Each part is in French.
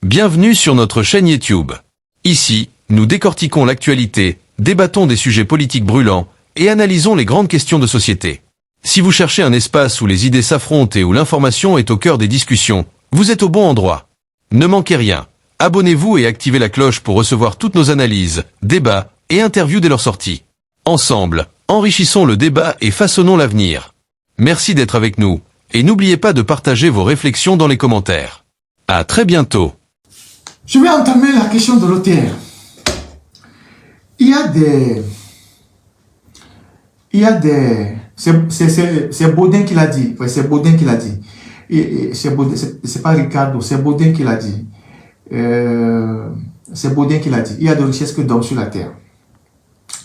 Bienvenue sur notre chaîne YouTube. Ici, nous décortiquons l'actualité, débattons des sujets politiques brûlants et analysons les grandes questions de société. Si vous cherchez un espace où les idées s'affrontent et où l'information est au cœur des discussions, vous êtes au bon endroit. Ne manquez rien. Abonnez-vous et activez la cloche pour recevoir toutes nos analyses, débats et interviews dès leur sortie. Ensemble, enrichissons le débat et façonnons l'avenir. Merci d'être avec nous et n'oubliez pas de partager vos réflexions dans les commentaires. À très bientôt. Je vais entamer la question de l'OTR. C'est Baudin qui l'a dit. Ouais, c'est Baudin qui l'a dit. C'est pas Ricardo, c'est Baudin qui l'a dit. C'est Baudin qui l'a dit. Il y a de richesses que d'hommes sur la terre.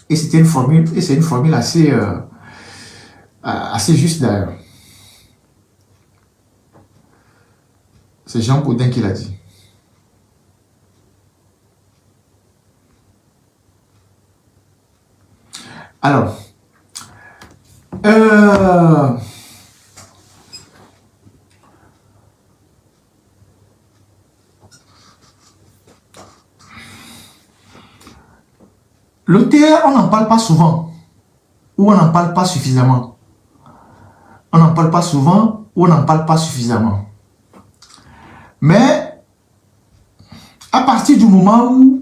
Et c'était une formule, et c'est une formule assez juste d'ailleurs. C'est Jean Baudin qui l'a dit. Alors, l'OTR, on n'en parle pas souvent, ou on n'en parle pas suffisamment. On n'en parle pas souvent, ou on n'en parle pas suffisamment. Mais, à partir du moment où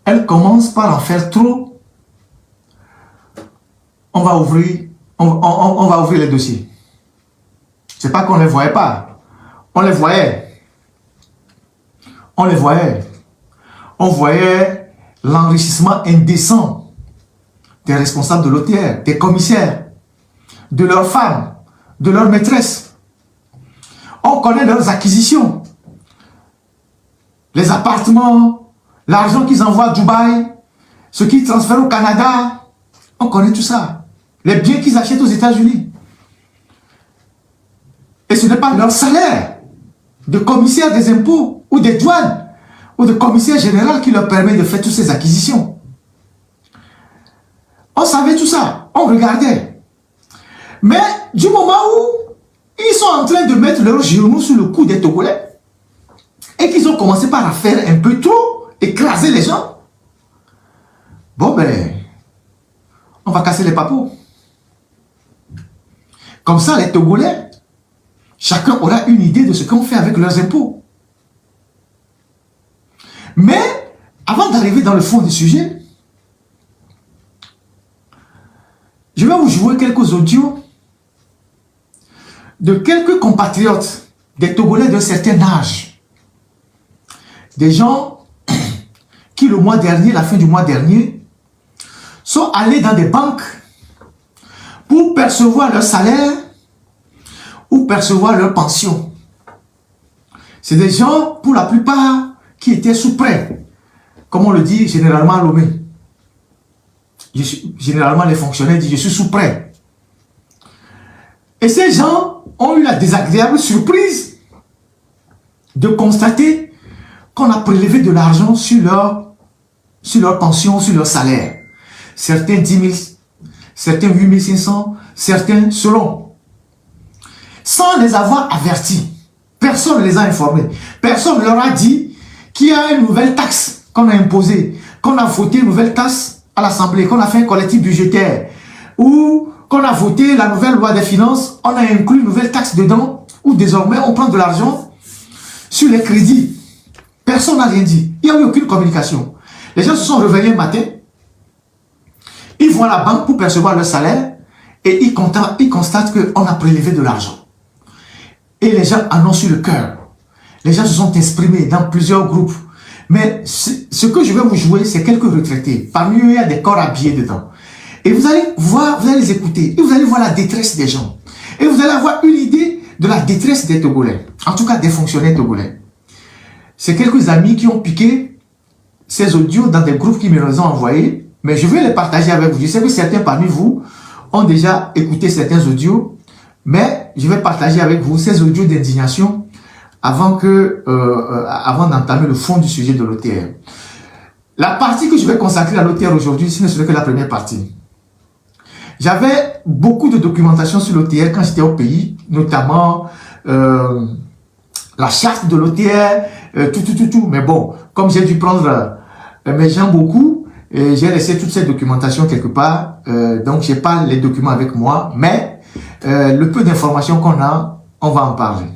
elle commence par en faire trop, on va ouvrir les dossiers. C'est pas qu'on les voyait pas, on les voyait. On les voyait. On voyait l'enrichissement indécent des responsables de l'OTR, des commissaires, de leurs femmes, de leurs maîtresses. On connaît leurs acquisitions, les appartements, l'argent qu'ils envoient à Dubaï, ce qu'ils transfèrent au Canada, on connaît tout ça. Les biens qu'ils achètent aux États-Unis. Et ce n'est pas leur salaire de commissaire des impôts ou des douanes ou de commissaire général qui leur permet de faire toutes ces acquisitions. On savait tout ça, on regardait. Mais du moment où ils sont en train de mettre leurs genoux sur le cou des Togolais et qu'ils ont commencé par faire un peu trop, écraser les gens, bon ben, on va casser les papeaux. Comme ça, les Togolais, chacun aura une idée de ce qu'on fait avec leurs impôts. Mais, avant d'arriver dans le fond du sujet, je vais vous jouer quelques audios de quelques compatriotes, des Togolais d'un certain âge. Des gens qui, le mois dernier, la fin du mois dernier, sont allés dans des banques pour percevoir leur salaire ou percevoir leur pension. C'est des gens, pour la plupart, qui étaient sous prêt, comme on le dit généralement à Lomé. Généralement, les fonctionnaires disent « je suis sous prêt ». Et ces gens ont eu la désagréable surprise de constater qu'on a prélevé de l'argent sur leur pension, sur leur salaire. Certains 10 000, certains 8 500, certains selon. Sans les avoir avertis. Personne ne les a informés. Personne ne leur a dit qu'il y a une nouvelle taxe qu'on a imposée, qu'on a voté une nouvelle taxe à l'Assemblée, qu'on a fait un collectif budgétaire, ou qu'on a voté la nouvelle loi des finances, on a inclus une nouvelle taxe dedans, où désormais on prend de l'argent sur les crédits. Personne n'a rien dit. Il n'y a eu aucune communication. Les gens se sont réveillés un matin, ils vont à la banque pour percevoir leur salaire, et ils constatent qu'on a prélevé de l'argent. Et les gens en ont sur le cœur. Les gens se sont exprimés dans plusieurs groupes. Mais ce que je vais vous jouer, c'est quelques retraités. Parmi eux, il y a des corps habillés dedans. Et vous allez voir, vous allez les écouter. Et vous allez voir la détresse des gens. Et vous allez avoir une idée de la détresse des Togolais. En tout cas, des fonctionnaires togolais. C'est quelques amis qui ont piqué ces audios dans des groupes qui me les ont envoyés. Mais je vais les partager avec vous. Je sais que certains parmi vous ont déjà écouté certains audios. Mais je vais partager avec vous ces audios d'indignation avant d'entamer le fond du sujet de l'OTR. La partie que je vais consacrer à l'OTR aujourd'hui, ce ne serait que la première partie. J'avais beaucoup de documentation sur l'OTR quand j'étais au pays, notamment la charte de l'OTR, tout. Mais bon, comme j'ai dû prendre mes gens beaucoup, j'ai laissé toute cette documentation quelque part. Donc, j'ai pas les documents avec moi, mais le peu d'informations qu'on a, on va en parler.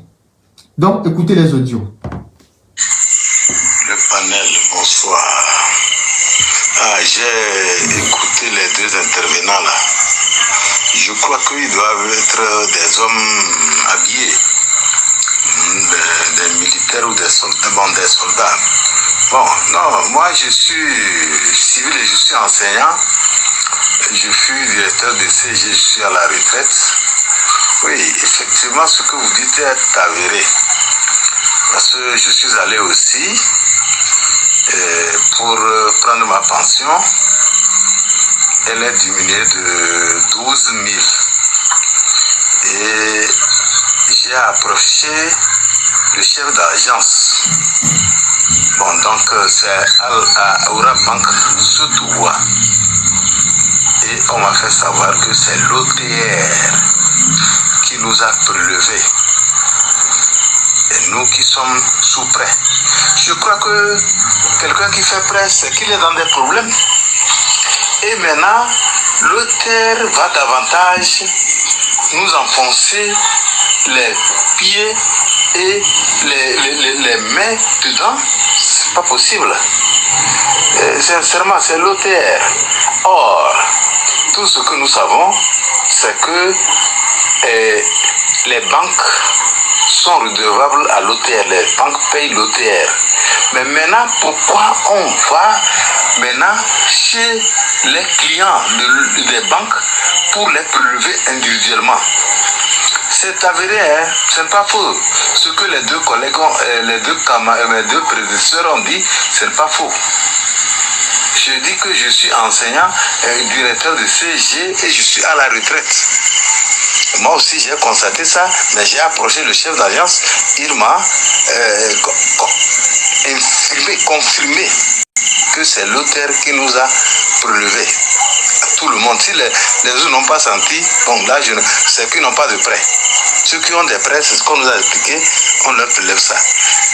Donc, écoutez les audios. Le panel, bonsoir. J'ai écouté les deux intervenants là. Je crois qu'ils doivent être des hommes habillés, des militaires ou des soldats. Bon, non, moi je suis civil et je suis enseignant. Je suis directeur de CG, je suis à la retraite. Oui, effectivement, ce que vous dites est avéré. Parce que je suis allé aussi pour prendre ma pension. Elle est diminuée de 12 000. Et j'ai approché le chef d'agence. Bon, donc c'est à Aura Bank Sud-Ouest. Et on m'a fait savoir que c'est l'OTR qui nous a prélevés. Et nous qui sommes sous prêt. Je crois que quelqu'un qui fait prêt, c'est qu'il est dans des problèmes. Et maintenant, l'OTR va davantage nous enfoncer les pieds et les mains dedans. C'est pas possible. Sincèrement, c'est l'OTR. Or, tout ce que nous savons, c'est que les banques sont redevables à l'OTR. Les banques payent l'OTR. Mais maintenant, pourquoi on va maintenant chez les clients des banques pour les prélever individuellement? C'est avéré, hein? Ce n'est pas faux. Ce que les deux collègues, mes deux prédécesseurs ont dit, ce n'est pas faux. Je dis que je suis enseignant et directeur de CG et je suis à la retraite. Moi aussi, j'ai constaté ça, mais j'ai approché le chef d'agence. Il m'a confirmé que c'est l'OTR qui nous a prélevés. Tout le monde. Si les autres n'ont pas senti, bon là, c'est qu'ils n'ont pas de prêt. Ceux qui ont des prêts, c'est ce qu'on nous a expliqué, on leur prélève ça.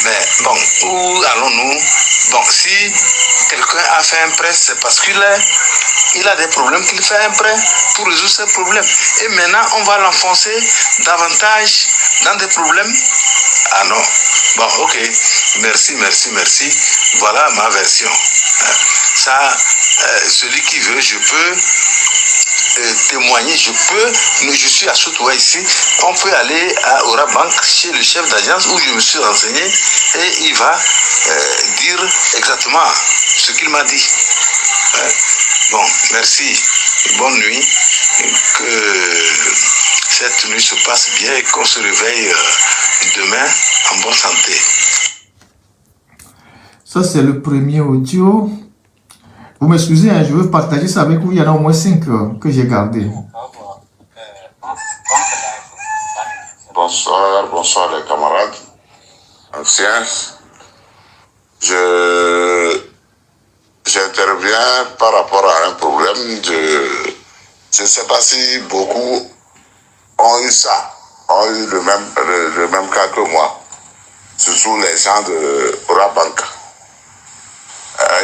Mais bon, où allons-nous? Bon, si quelqu'un a fait un prêt, c'est parce qu'il a des problèmes qu'il fait un prêt pour résoudre ses problèmes. Et maintenant, on va l'enfoncer davantage dans des problèmes. Ah non. Bon, ok. Merci. Voilà ma version. Ça, celui qui veut, je peux témoigner, je suis à Sotoua ici, on peut aller à Aura Bank chez le chef d'agence où je me suis renseigné et il va dire exactement ce qu'il m'a dit. Bon, merci, bonne nuit, que cette nuit se passe bien et qu'on se réveille demain en bonne santé. Ça c'est le premier audio. Vous m'excusez, hein, je veux partager ça avec vous. Il y en a au moins 5 que j'ai gardés. Bonsoir les camarades anciens. J'interviens par rapport à un problème. Je ne sais pas si beaucoup ont eu ça, ont eu le même cas que moi, surtout les gens de Aura Bank.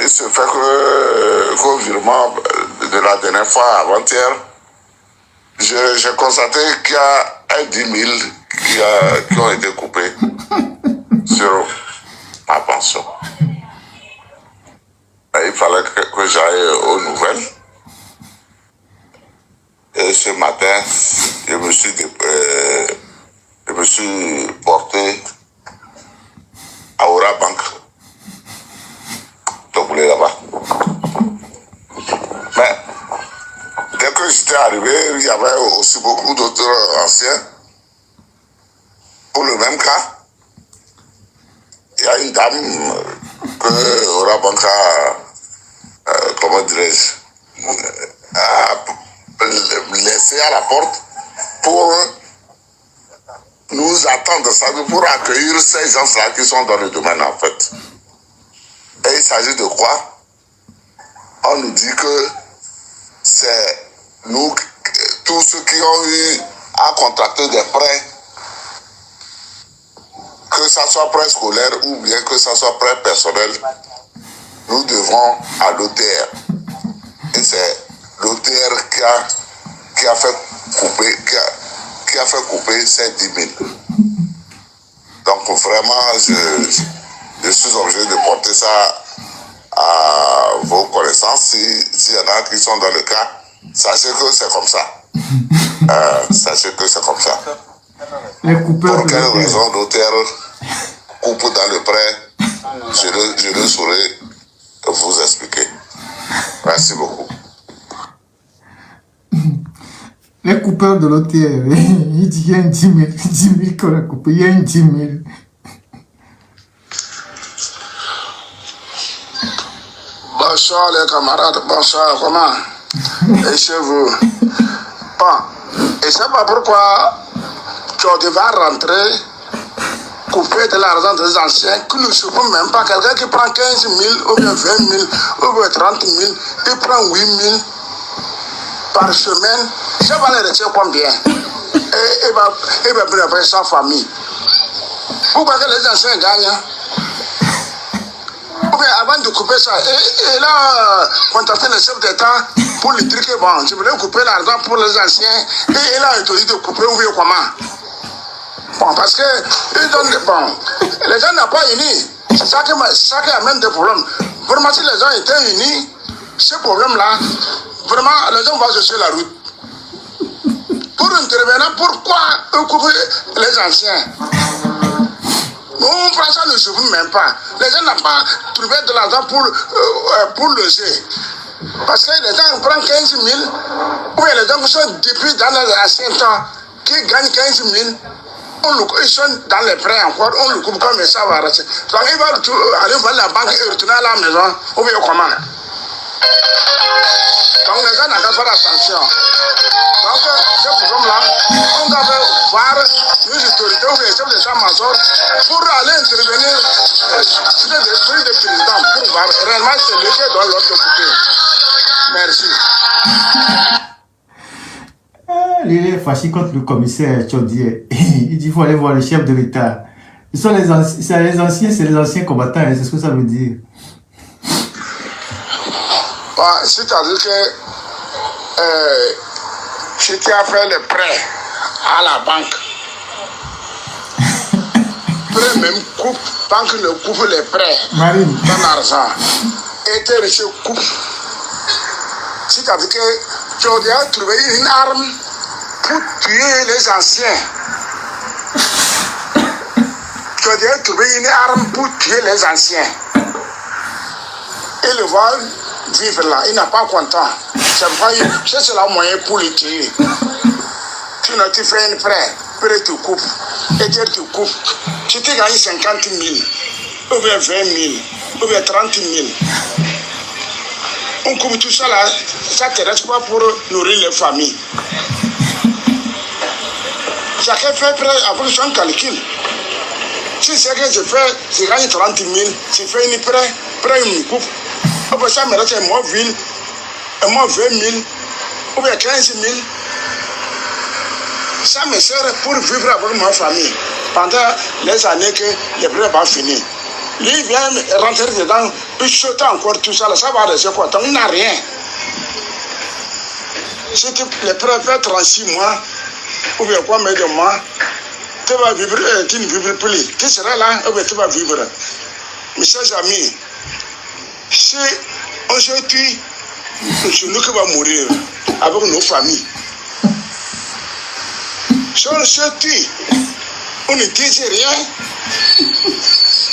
Il se fait qu'au virement de la dernière fois, avant-hier, j'ai constaté qu'il y a 10 000 qui ont été coupés sur ma pension. Il fallait que j'aille aux nouvelles. Et ce matin, je me suis porté à Aura Bank. Là-bas. Mais dès que j'étais arrivé, il y avait aussi beaucoup d'autres anciens. Pour le même cas, il y a une dame que Aura Bank a, comment dirais-je, a laissé à la porte pour nous attendre, ça veut dire pour accueillir ces gens-là qui sont dans le domaine en fait. Et il s'agit de quoi? On nous dit que c'est nous tous ceux qui ont eu à contracter des prêts, que ça soit prêt scolaire ou bien que ça soit prêt personnel, nous devons à l'OTR. Et c'est l'OTR qui a fait couper ces 10 000. Donc vraiment, je suis obligé de porter ça à vos connaissances. S'il y en a qui sont dans le cas, sachez que c'est comme ça. Sachez que c'est comme ça. Pour quelle raison l'OTR coupe dans le prêt, je ne saurais vous expliquer. Merci beaucoup. Les coupeurs de l'OTR, il dit qu'il y a une 10 000 qu'on a coupé, il y a une 10 000. Bonsoir les camarades, bonsoir, comment? Et chez vous? Bon, et c'est pas pourquoi tu devais rentrer, couper de l'argent des anciens, que nous ne savons même pas. Quelqu'un qui prend 15 000, ou bien 20 000, ou bien 30 000, il prend 8 000 par semaine, ça va les retirer combien? Et il va préparer sa famille. Pourquoi que les anciens gagnent? Ou bien avant de couper ça, et là, contacter le chef d'État pour lui dire que bon, je voulais couper l'argent pour les anciens, et il a autorisé de couper, ou bien comment? Bon, parce que les gens n'ont pas unis. C'est ça qui amène des problèmes. Vraiment, si les gens étaient unis, ce problème-là, vraiment, les gens vont sur la route. Pour intervenir, pourquoi eux couper les anciens? On prend ça, ne se fout même pas. Les gens n'ont pas trouvé de l'argent pour loger. Parce que les gens prennent 15 000, ou bien les gens qui sont depuis dans les anciens temps, qui gagnent 15 000, ils sont dans les prêts encore, on le coupe comme ça va rester. Donc il va aller voir la banque et retourner à la maison, ou bien comment? Donc les gens n'ont pas fait attention. Donc ce problème-là, on doit voir les autorités ou les chefs d'état-major pour aller intervenir sur l'esprit du président pour voir réellement c'est lui qui doit l'ordre de couper. Merci. Il est fâché contre le commissaire Chaudier. Il dit qu'il faut aller voir le chef de l'État. C'est les anciens combattants, c'est ce que ça veut dire. C'est-à-dire que si tu as fait le prêt à la banque, prêt même coupe, banque ne coupe les prêts dans l'argent, et tes riches coupent. C'est-à-dire que tu as trouvé une arme pour tuer les anciens. Tu as trouvé une arme pour tuer les anciens. Et le voir vivre là, il n'a pas content. C'est le moyen pour le tuer. Tu fais un prêt, tu coupes, et tu coupes. Tu t'es gagné 50 000, ou bien 20 000, ou bien 30 000. On coupe tout ça là, ça ne te reste pas pour nourrir les familles. Chacun fait prêt avec son calcul. Si c'est que je gagne 30 000, je fais une prêt, il me coupe. Après ça, me reste un mois 20 000, ou bien 15 000. Ça me sert pour vivre avec ma famille pendant les années que les prêts vont finir. Lui, il vient rentrer dedans, il saute encore tout ça, ça va rester quoi? Donc, il n'a rien. Si les prêts fait 36 mois, ou bien combien de mois, tu vas vivre, tu ne vivras plus. Tu seras là, ou bien tu vas vivre. Mes chers amis, si on se tue, c'est nous qui allons mourir avec nos familles. Si on se tue, on ne dit rien.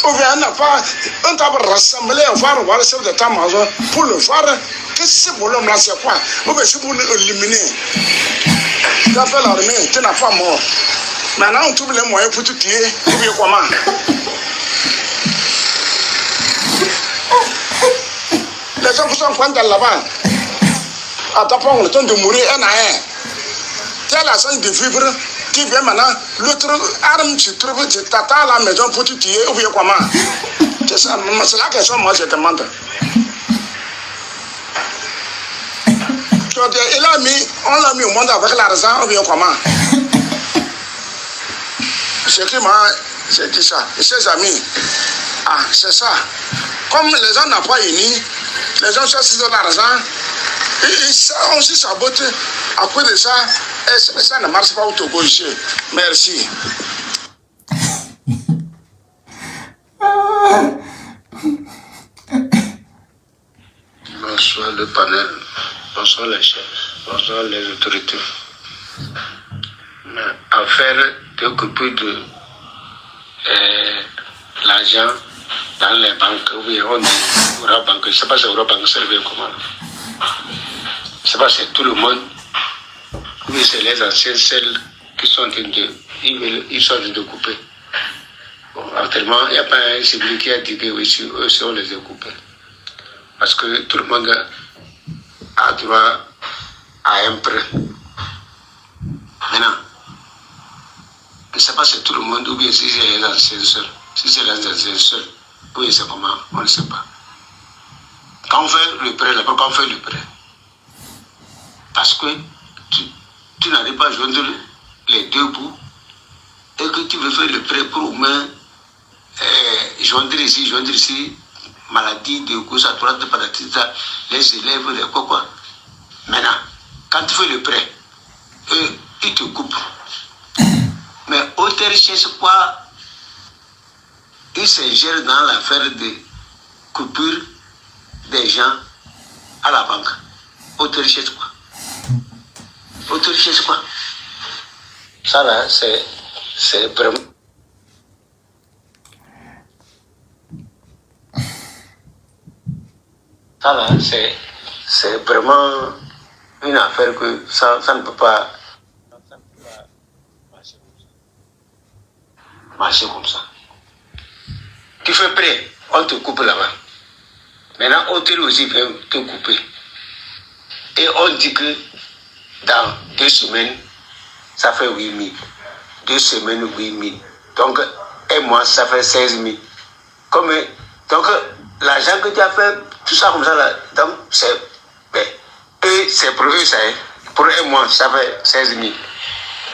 Ou bien on t'a rassemblé, on va voir le chef d'état-major pour le voir. Qu'est-ce que ce problème-là, c'est quoi? Ou bien c'est pour l'éliminer. Tu as fait l'armée, tu n'as pas mort. Maintenant, on trouve les moyens pour te tuer. Ou bien comment? Les gens qui sont en dans là-bas, à ta part, on le temps de mourir un à un. Tu as la chance de vivre, tu viens maintenant, l'autre arme, tu trouves, tu t'attends à la maison pour te tuer, ou bien comment? C'est la question, moi, je demande. Il a mis, on l'a mis au monde avec l'argent, ou bien comment? C'est qui m'a dit ça. Et ses amis, ah, c'est ça. Comme les gens n'ont pas unis, les gens cherchent de l'argent, ils ont aussi saboté. À cause de ça, et ça ne marche pas au Togo ici. Merci. Bonsoir le panel, bonsoir les chefs, bonsoir les autorités. Affaire de couper de l'argent dans les banques, oui, on dit Eurobank, je ne sais pas si Eurobank servait comment. Je ne sais pas si tout le monde, oui, c'est les anciens, celles qui sont en train de, ils sont en train de couper. Bon, actuellement, il n'y a pas un civil qui a dit que oui, eux, on les a coupés. Parce que tout le monde a droit à un prêt. Maintenant, je ne sais pas si c'est tout le monde ou bien si c'est les anciens seuls. Si c'est les anciens seuls, oui, c'est comment, on ne sait pas. Quand on fait le prêt, pourquoi on fait le prêt? Parce que tu n'arrives pas à joindre les deux bouts et que tu veux faire le prêt pour au moins joindre ici, maladie de gauche à droite, de patatita, les élèves, les quoi. Maintenant, quand tu fais le prêt, eux, ils te coupent. Mais auteur cherche quoi? Ils s'ingèrent dans l'affaire de coupure des gens à la banque. Auteur cherche quoi? Auteur cherche quoi? Ça là, c'est vraiment... Ça là, c'est vraiment une affaire que ça ne peut pas marcher comme ça. Tu fais prêt, on te coupe là-bas. Maintenant, auteur aussi peut te couper. Et on dit que dans 2 semaines, ça fait 8 000. 2 semaines, 8 000. Donc, un mois, ça fait 16 000. Donc, l'argent que tu as fait, tout ça comme ça, là, donc, c'est prévu ça. Hein. Pour un mois, ça fait 16 000.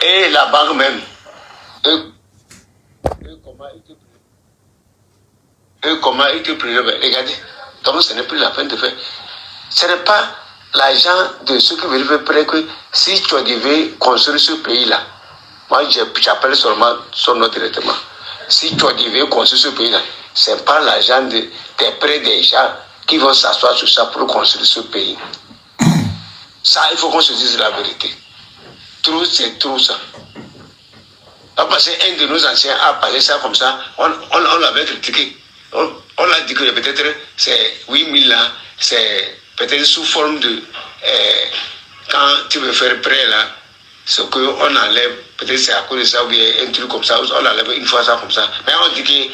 Et la banque même, comment ils te prélèvent? Regardez, donc ce n'est plus la peine de faire. Ce n'est pas l'argent de ceux qui veulent faire prêt que si tu devais construire ce pays-là, moi j'appelle seulement son nom directement. Si tu devais construire ce pays-là, ce n'est pas l'argent des prêts des gens qui vont s'asseoir sur ça pour construire ce pays. Ça, il faut qu'on se dise la vérité. Trop, c'est trop ça. Parce qu'un de nos anciens a parlé ça comme ça, on l'avait critiqué. On a dit que peut-être c'est 8 000 là, c'est peut-être sous forme de... quand tu veux faire prêt là, ce qu'on enlève, peut-être c'est à cause de ça ou bien un truc comme ça, on enlève une fois ça comme ça. Mais on dit que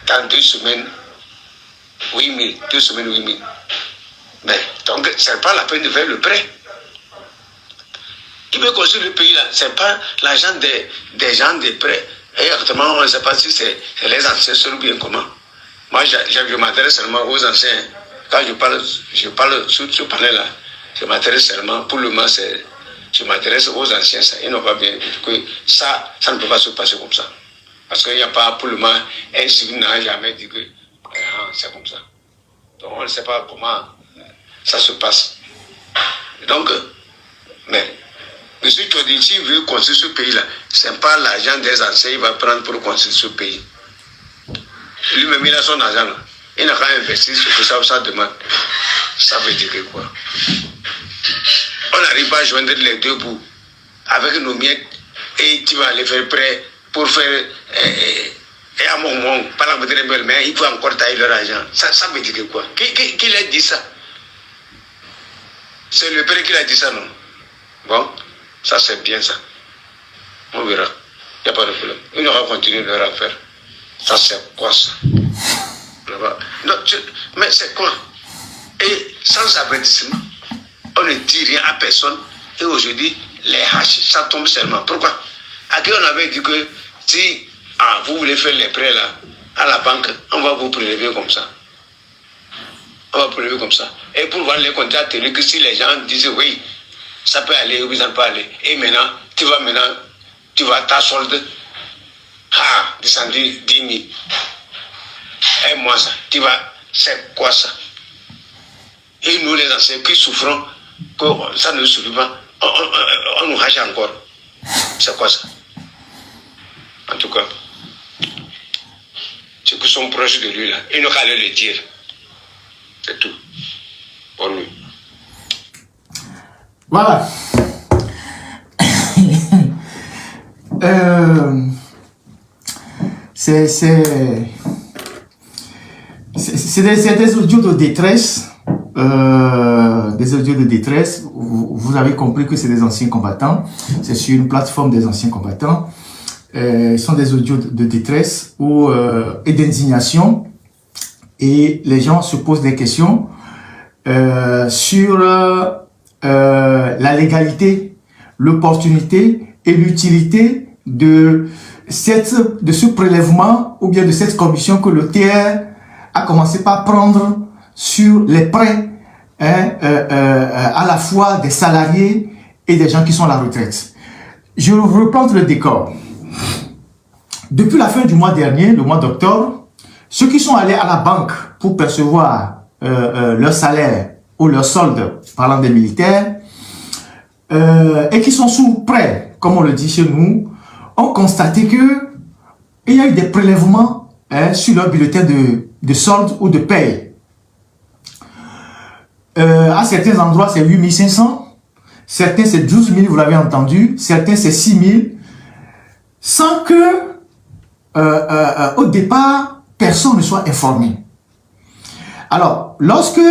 dans 2 semaines, 8 000, 2 semaines, 8 000. Mais donc, c'est pas la peine de faire le prêt. Qui veut construire le pays là, c'est pas l'argent des gens des prêts. Et actuellement, on ne sait pas si c'est les anciens seuls ou bien comment. Moi, je m'adresse seulement aux anciens. Quand je parle sur ce panel-là, je m'adresse seulement, pour le moment, je m'adresse aux anciens. Ils n'ont pas bien que ça ne peut pas se passer comme ça. Parce qu'il n'y a pas, pour le moment, un civil n'a jamais dit que c'est comme ça. Donc, on ne sait pas comment ça se passe. Donc, mais, monsieur Todi, s'il veut construire ce pays-là, ce n'est pas l'argent des anciens qu'il va prendre pour construire ce pays. Lui-même, il a son argent là. Il n'a qu'à investir ce que ça demande. Ça veut dire quoi? On n'arrive pas à joindre les deux bouts avec nos miettes et tu vas aller faire prêt pour faire et à mon moment, pas la belle, mais il faut encore tailler leur argent. Ça veut dire quoi? Qui l'a dit ça? C'est le père qui l'a dit ça, non? Bon, ça c'est bien ça. On verra. Il n'y a pas de problème. Ils aura continué leur affaire. Ça c'est quoi ça? Non, mais c'est quoi? Et sans avertissement, on ne dit rien à personne. Et aujourd'hui, les haches, ça tombe seulement. Pourquoi? À qui on avait dit que si vous voulez faire les prêts là, à la banque, on va vous prélever comme ça. On va prélever comme ça. Et pour voir les contrats tenus, que si les gens disent oui, Ça peut aller ou ça ne peut pas aller. Et maintenant, tu vas ta solde, descendu 10 000. Et moi, ça, tu vas, c'est quoi ça? Et nous, les anciens qui souffrons, que ça ne suffit pas, on nous rachète encore. C'est quoi ça? En tout cas, ceux qui sont proches de lui, là, ils n'ont qu'à aller le dire. C'est tout. Pour lui. Voilà. C'est des audios de détresse. Des audios de détresse. Vous avez compris que c'est des anciens combattants. C'est sur une plateforme des anciens combattants. Ce sont des audios de détresse et d'indignation. Et les gens se posent des questions sur la légalité, l'opportunité et l'utilité de ce prélèvement ou bien de cette commission que le TR a commencé par prendre sur les prêts à la fois des salariés et des gens qui sont à la retraite. Je replante le décor. Depuis la fin du mois dernier, le mois d'octobre, ceux qui sont allés à la banque pour percevoir leur salaire ou leur solde, parlant des militaires, et qui sont sous prêt, comme on le dit chez nous, ont constaté qu'il y a eu des prélèvements sur leur bulletin de solde ou de paye. À certains endroits, c'est 8 500, certains c'est 12 000, vous l'avez entendu, certains c'est 6 000, sans que au départ, personne ne soit informé. Alors, lorsque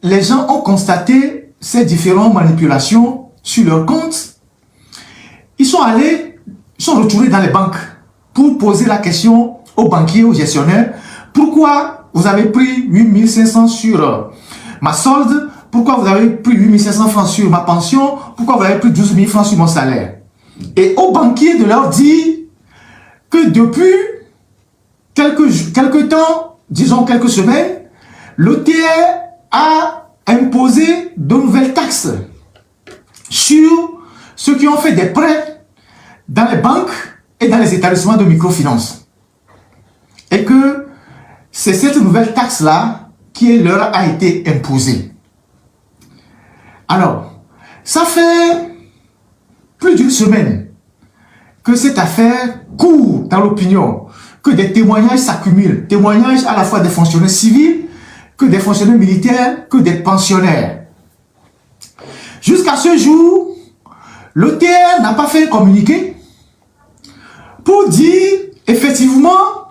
les gens ont constaté ces différentes manipulations sur leur compte, ils sont retournés dans les banques pour poser la question aux banquiers, aux gestionnaires, pourquoi vous avez pris 8 500 sur ma solde, pourquoi vous avez pris 8 500 francs sur ma pension, pourquoi vous avez pris 12 000 francs sur mon salaire. Et aux banquiers de leur dire que depuis quelques temps, disons quelques semaines, l'OTR a imposé de nouvelles taxes sur ceux qui ont fait des prêts dans les banques et dans les établissements de microfinance. Et que c'est cette nouvelle taxe-là qui leur a été imposée. Alors, ça fait plus d'une semaine que cette affaire court dans l'opinion, que des témoignages s'accumulent, témoignages à la fois des fonctionnaires civils, que des fonctionnaires militaires, que des pensionnaires. Jusqu'à ce jour, l'OTR n'a pas fait un communiqué pour dire, effectivement,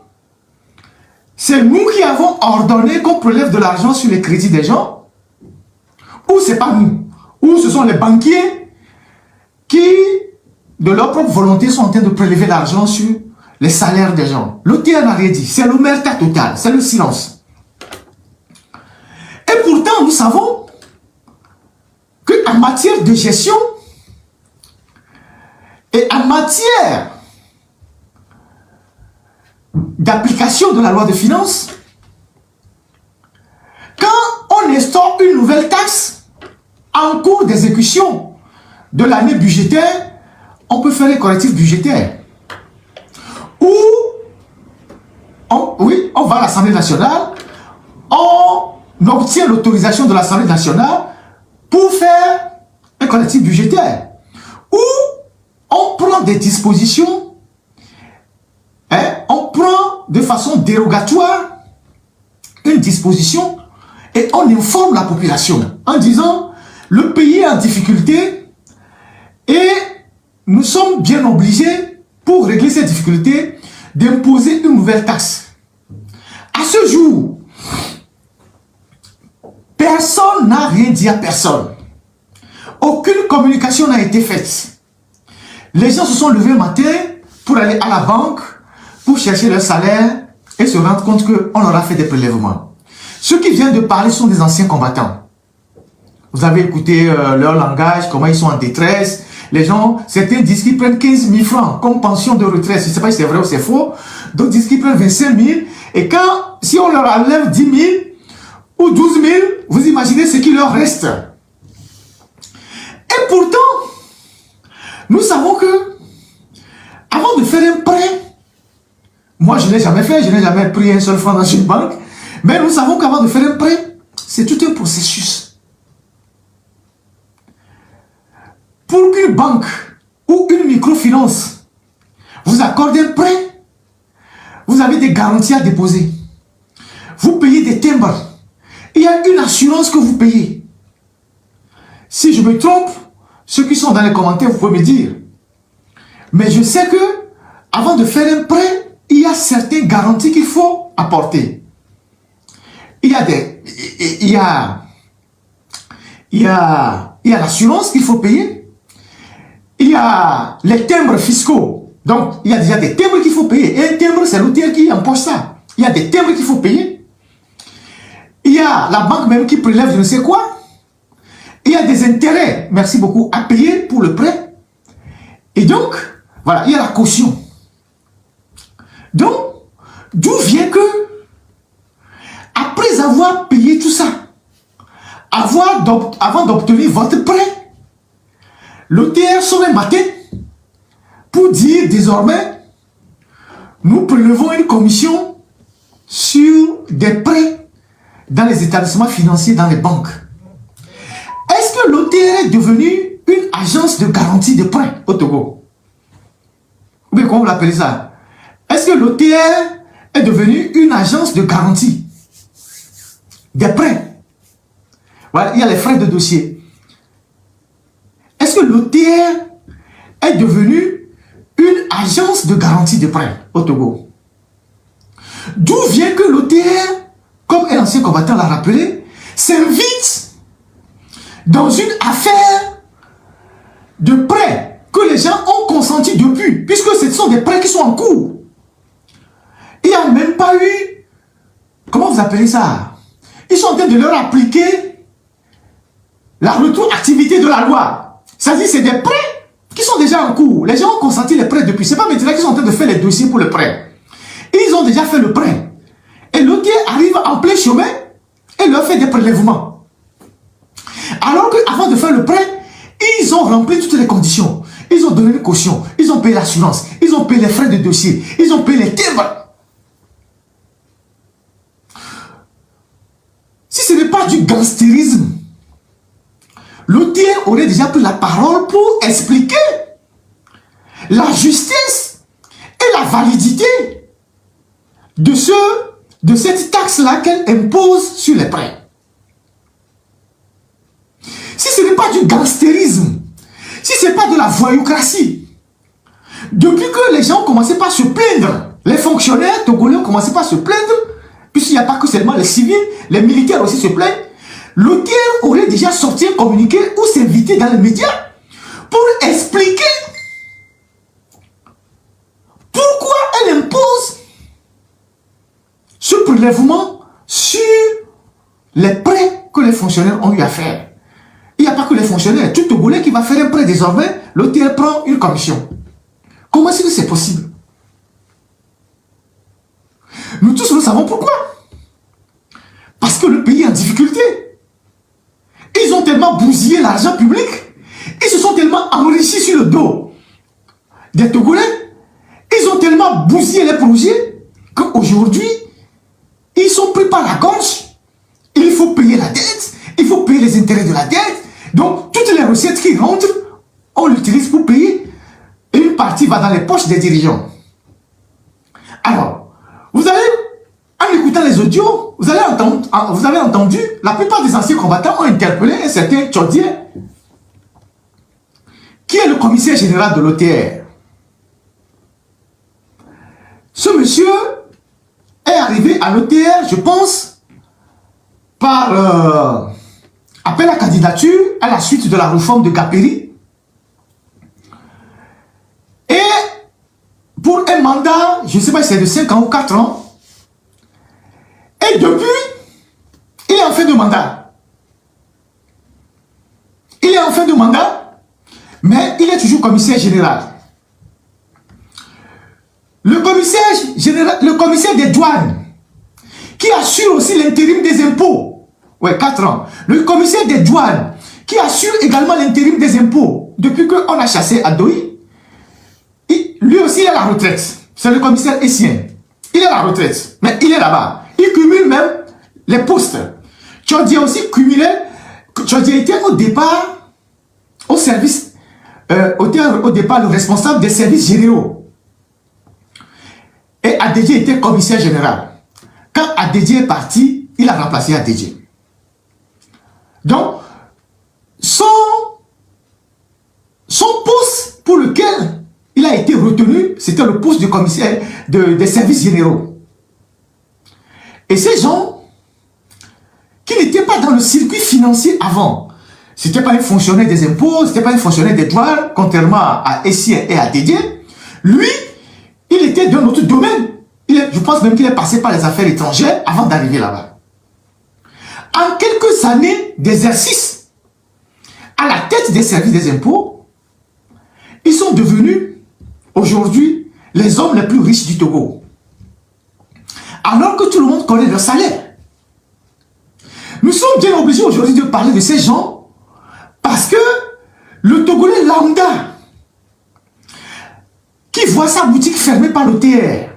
c'est nous qui avons ordonné qu'on prélève de l'argent sur les crédits des gens, ou c'est pas nous, ou ce sont les banquiers qui, de leur propre volonté, sont en train de prélever l'argent sur les salaires des gens. L'OTR n'a rien dit, c'est l'omerta totale, c'est le silence. Et pourtant, nous savons qu'en matière de gestion et en matière d'application de la loi de finances, quand on instaure une nouvelle taxe en cours d'exécution de l'année budgétaire, on peut faire les correctifs budgétaires. Ou, on va à l'Assemblée nationale, on obtient l'autorisation de l'Assemblée nationale pour faire un correctif budgétaire. Ou, on prend des dispositions, on prend de façon dérogatoire une disposition et on informe la population en disant le pays est en difficulté et nous sommes bien obligés, pour régler ces difficultés, d'imposer une nouvelle taxe. À ce jour, personne n'a rien dit à personne. Aucune communication n'a été faite. Les gens se sont levés le matin pour aller à la banque, pour chercher leur salaire et se rendre compte qu'on leur a fait des prélèvements. Ceux qui viennent de parler sont des anciens combattants. Vous avez écouté leur langage, comment ils sont en détresse. Les gens, certains disent qu'ils prennent 15 000 francs comme pension de retraite. Je ne sais pas si c'est vrai ou c'est faux. D'autres disent qu'ils prennent 25 000. Et si on leur enlève 10 000 ou 12 000, vous imaginez ce qui leur reste. Et Et pourtant, nous savons que, avant de faire un prêt, moi je ne l'ai jamais fait, je n'ai jamais pris un seul franc dans une banque, mais nous savons qu'avant de faire un prêt, c'est tout un processus. Pour qu'une banque ou une microfinance vous accorde un prêt, vous avez des garanties à déposer. Vous payez des timbres. Il y a une assurance que vous payez. Si je me trompe, ceux qui sont dans les commentaires, vous pouvez me dire. Mais je sais que, avant de faire un prêt, il y a certaines garanties qu'il faut apporter. Il y a l'assurance qu'il faut payer. Il y a les timbres fiscaux. Donc, il y a déjà des timbres qu'il faut payer. Et un timbre, c'est l'auteur qui empoche ça. Il y a des timbres qu'il faut payer. Il y a la banque même qui prélève je ne sais quoi. Il y a des intérêts, merci beaucoup, à payer pour le prêt. Et donc, voilà, il y a la caution. Donc, d'où vient que, après avoir payé tout ça, avant d'obtenir votre prêt, l'OTR sort un matin pour dire désormais, nous prélevons une commission sur des prêts dans les établissements financiers, dans les banques. Est-ce que l'OTR est devenu une agence de garantie de prêts au Togo? Ou bien comment vous l'appelez ça? Est-ce que l'OTR est devenu une agence de garantie des prêts? Voilà, il y a les frais de dossier. Est-ce que l'OTR est devenu une agence de garantie de prêts au Togo? D'où vient que l'OTR, comme un ancien combattant l'a rappelé, s'invite dans une affaire de prêts que les gens ont consenti depuis, puisque ce sont des prêts qui sont en cours. Il n'y a même pas eu, comment vous appelez ça? Ils sont en train de leur appliquer la rétroactivité de la loi. C'est-à-dire c'est des prêts qui sont déjà en cours. Les gens ont consenti les prêts depuis. Ce n'est pas maintenant qu'ils sont en train de faire les dossiers pour le prêt. Ils ont déjà fait le prêt. Et l'OTR arrive en plein chemin et leur fait des prélèvements. Alors qu'avant de faire le prêt, ils ont rempli toutes les conditions. Ils ont donné une caution, ils ont payé l'assurance, ils ont payé les frais de dossier, ils ont payé les timbres. Si ce n'est pas du gangstérisme, l'OTR aurait déjà pris la parole pour expliquer la justice et la validité de cette taxe-là qu'elle impose sur les prêts. Si ce n'est pas du gangstérisme, si ce n'est pas de la voyoucratie, depuis que les gens ont commencé par se plaindre, les fonctionnaires togolais ont commencé par se plaindre, puisqu'il n'y a pas que seulement les civils, les militaires aussi se plaignent, l'OTR aurait déjà sorti un communiqué ou s'inviter dans les médias pour expliquer pourquoi elle impose ce prélèvement sur les prêts que les fonctionnaires ont eu à faire. Il n'y a pas que les fonctionnaires. Tout Togolais qui va faire un prêt désormais, l'OTR prend une commission. Comment est-ce que c'est possible? Nous tous, nous savons pourquoi. Parce que le pays est en difficulté. Ils ont tellement bousillé l'argent public. Ils se sont tellement enrichis sur le dos des Togolais. Ils ont tellement bousillé les projets qu'aujourd'hui, ils sont pris par la gorge. Il faut payer la dette. Il faut payer les intérêts de la dette. Donc, toutes les recettes qui rentrent, on l'utilise pour payer. Et une partie va dans les poches des dirigeants. Alors, vous allez, en écoutant les audios, vous avez entendu, la plupart des anciens combattants ont interpellé un certain Tchodier, qui est le commissaire général de l'OTR. Ce monsieur est arrivé à l'OTR, je pense, par appel à candidature à la suite de la réforme de Gaperi. Et pour un mandat, je ne sais pas si c'est de 5 ans ou 4 ans. Et depuis, il est en fin de mandat. Il est en fin de mandat, mais il est toujours commissaire général. Le commissaire des douanes, qui assure aussi l'intérim des impôts. Ouais, 4 ans. Le commissaire des douanes, qui assure également l'intérim des impôts, depuis qu'on a chassé Adoui, lui aussi il est à la retraite. C'est le commissaire Essien. Il est à la retraite, mais il est là-bas. Il cumule même les postes. Tchodi a aussi cumulé, Tchodi était au départ au service, au départ le responsable des services généraux. Et Adedje était commissaire général. Quand Adedje est parti, il a remplacé Adedje. Donc, son poste pour lequel il a été retenu, c'était le poste de commissaire des services généraux. Et ces gens qui n'étaient pas dans le circuit financier avant, ce n'était pas un fonctionnaire des impôts, ce n'était pas un fonctionnaire des douanes, contrairement à Essien et à Dédier, lui, il était d'un autre domaine. Je pense même qu'il est passé par les affaires étrangères avant d'arriver là-bas. En quelques années d'exercice à la tête des services des impôts, ils sont devenus aujourd'hui les hommes les plus riches du Togo. Alors que tout le monde connaît leur salaire. Nous sommes bien obligés aujourd'hui de parler de ces gens parce que le Togolais lambda qui voit sa boutique fermée par l'OTR,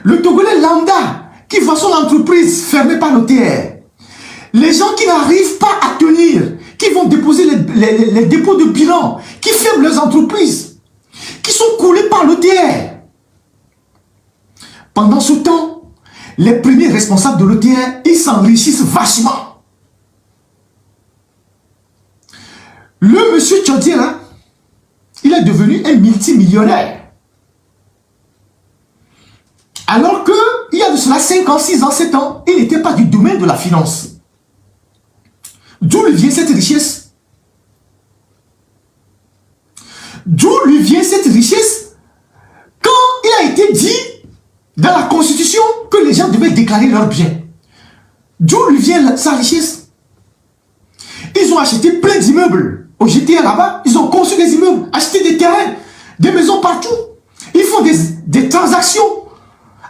le Togolais lambda qui voit son entreprise fermée par l'OTR, les gens qui n'arrivent pas à tenir, qui vont déposer les dépôts de bilan, qui ferment leurs entreprises, qui sont coulés par l'OTR. Pendant ce temps, les premiers responsables de l'OTR, ils s'enrichissent vachement. Le monsieur Tchodi, là, il est devenu un multimillionnaire. Alors que, il y a de cela 5 ans, 6 ans, 7 ans, il n'était pas du domaine de la finance. D'où lui vient cette richesse? D'où lui vient cette richesse quand il a été dit dans la Constitution que les gens devaient déclarer leurs biens? D'où lui vient sa richesse? Ils ont acheté plein d'immeubles. Au GTA là-bas, ils ont construit des immeubles, acheté des terrains, des maisons partout. Ils font des transactions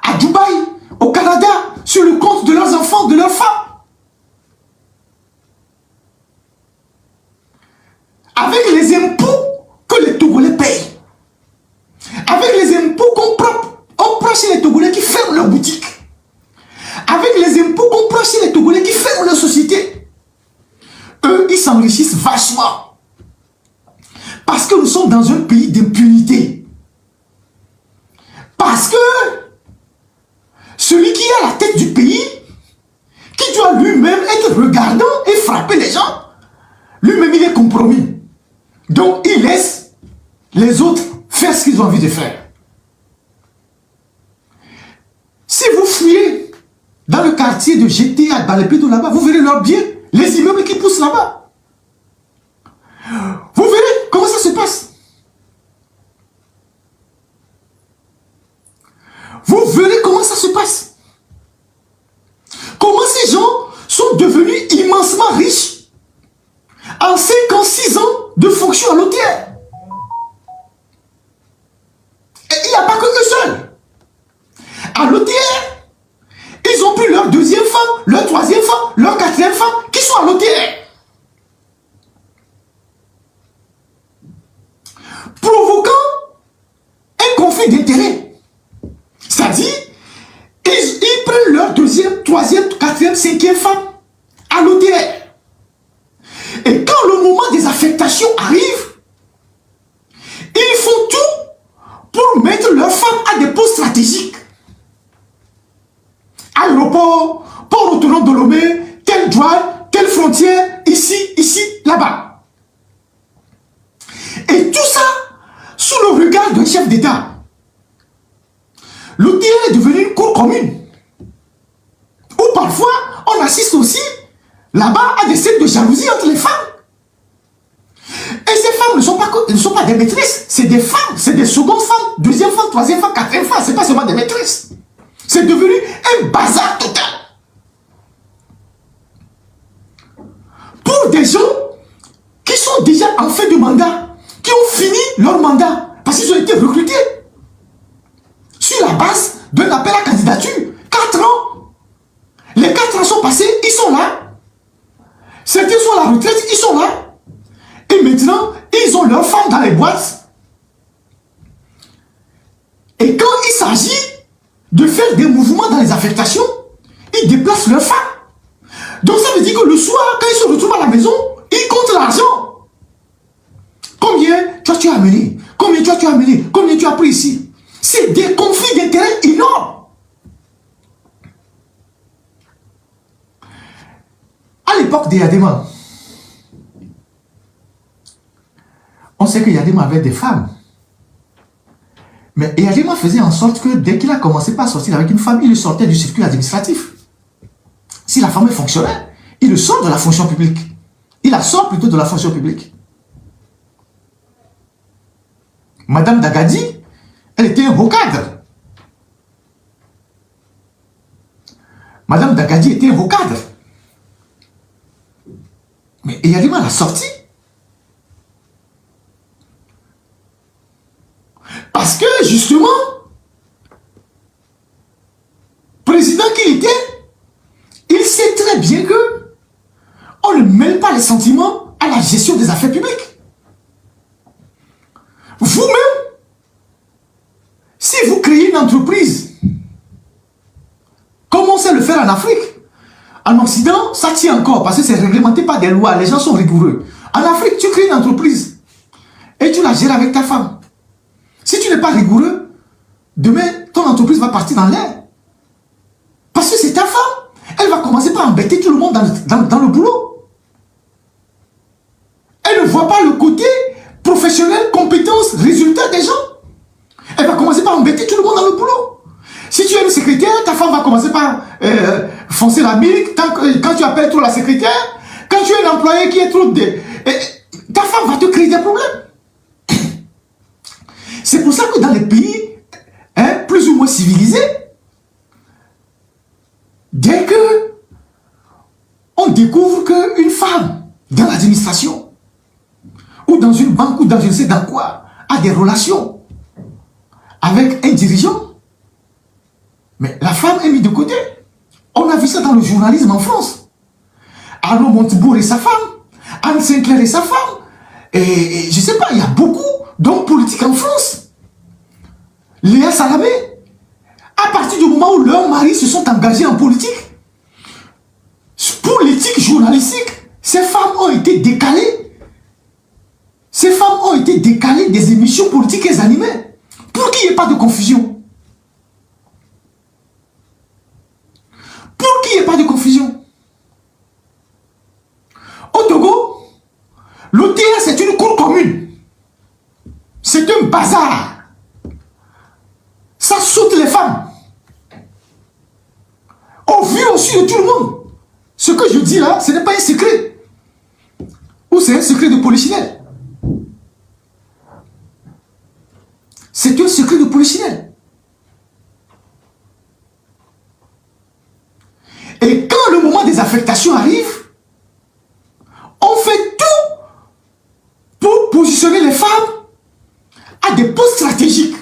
à Dubaï, au Canada, sur le compte de leurs enfants, de leurs femmes. Avec les impôts que les Togolais payent. Avec les impôts qu'on prend chez les Togolais qui ferment leurs boutiques. Avec les impôts qu'on prend chez les Togolais qui ferment leurs sociétés. Eux, ils s'enrichissent vachement. Parce que nous sommes dans un pays d'impunité. Parce que celui qui est à la tête du pays, qui doit lui-même être regardant et frapper les gens, lui-même il est compromis. Donc il laisse les autres faire ce qu'ils ont envie de faire. Si vous fouillez dans le quartier de GTA, dans les Pédou là-bas, vous verrez leurs biens, les immeubles qui poussent là-bas. Vous verrez comment ça se passe. Vous verrez comment ça se passe. Comment ces gens sont devenus immensement riches en 5 ans, 6 ans de fonction à l'OTR. Et il n'y a pas que eux seuls. À l'OTR, ils ont pris leur 2e femme, leur 3e femme, leur 4e femme qui sont à l'OTR. Provoquant un conflit d'intérêts. C'est-à-dire, ils prennent leur 2e, 3e, 4e, 5e femme à l'OTR. Et quand le moment des affectations arrive, ils font tout pour mettre leurs femmes à des postes stratégiques. Aéroport, port autonome de Lomé, telle douane, telle frontière, ici, là-bas. Et tout ça sous le regard d'un chef d'État. L'OTR est devenu une cour commune. Où parfois, on assiste aussi là-bas à des scènes de jalousie entre les femmes. Et ces femmes ne sont pas des maîtresses, c'est des femmes, c'est des secondes femmes, 2e femme, 3e femme, 4e femme, c'est pas seulement des maîtresses. C'est devenu un bazar total. Pour des gens qui sont déjà en fin de mandat, qui ont fini leur mandat, parce qu'ils ont été recrutés sur la base d'un appel à candidature. 4 ans. Les 4 ans sont passés, ils sont là. Certains sont à la retraite, ils sont là. Et maintenant, ils ont leurs femmes dans les boîtes. Et quand il s'agit de faire des mouvements dans les affectations, ils déplacent leurs femmes. Donc ça veut dire que le soir, quand ils se retrouvent à la maison, ils comptent l'argent. Combien toi tu as amené? Combien toi tu as amené? Combien tu as pris ici? C'est des conflits d'intérêts énormes. À l'époque de Yadema, on sait que Yadema avait des femmes. Mais Yadema faisait en sorte que dès qu'il a commencé par sortir avec une femme, il le sortait du circuit administratif. Si la femme est fonctionnaire, il le sort de la fonction publique. Il la sort plutôt de la fonction publique. Madame Dagadi, elle était un haut cadre. Madame Dagadi était un haut cadre. Mais Yadema l'a sorti. Parce que, justement, président qu'il était, il sait très bien que on ne mêle pas les sentiments à la gestion des affaires publiques. Vous-même, si vous créez une entreprise, comme on sait le faire en Afrique, en Occident, ça tient encore parce que c'est réglementé par des lois, les gens sont rigoureux. En Afrique, tu crées une entreprise et tu la gères avec ta femme. Si tu n'es pas rigoureux, demain, ton entreprise va partir dans l'air. Parce que c'est ta femme. Elle va commencer par embêter tout le monde dans le boulot. Elle ne voit pas le côté professionnel, compétence, résultat des gens. Elle va commencer par embêter tout le monde dans le boulot. Si tu es une secrétaire, ta femme va commencer par foncer la bille quand tu appelles trop la secrétaire. Quand tu es un employé qui est trop... ta femme va te créer des problèmes. C'est pour ça que dans les pays plus ou moins civilisés, dès que on découvre qu'une femme dans l'administration ou dans une banque ou dans je ne sais dans quoi a des relations avec un dirigeant, mais la femme est mise de côté. On a vu ça dans le journalisme en France. Arnaud Montebourg et sa femme, Anne Sinclair et sa femme, et je ne sais pas, il y a beaucoup d'hommes politiques en France. Léa Salamé, à partir du moment où leurs maris se sont engagés en politique, pour l'éthique journalistique, ces femmes ont été décalées. Ces femmes ont été décalées des émissions politiques qu'elles animaient, pour qu'il n'y ait pas de confusion. Pour qu'il n'y ait pas de confusion. Au Togo, l'OTA c'est une cour commune. C'est un bazar. Ça saute les femmes. Au vu aussi de tout le monde. Ce que je dis là, ce n'est pas un secret. Ou c'est un secret de polichinelle. C'est un secret de polichinelle. Et quand le moment des affectations arrive, on fait tout pour positionner les femmes à des postes stratégiques.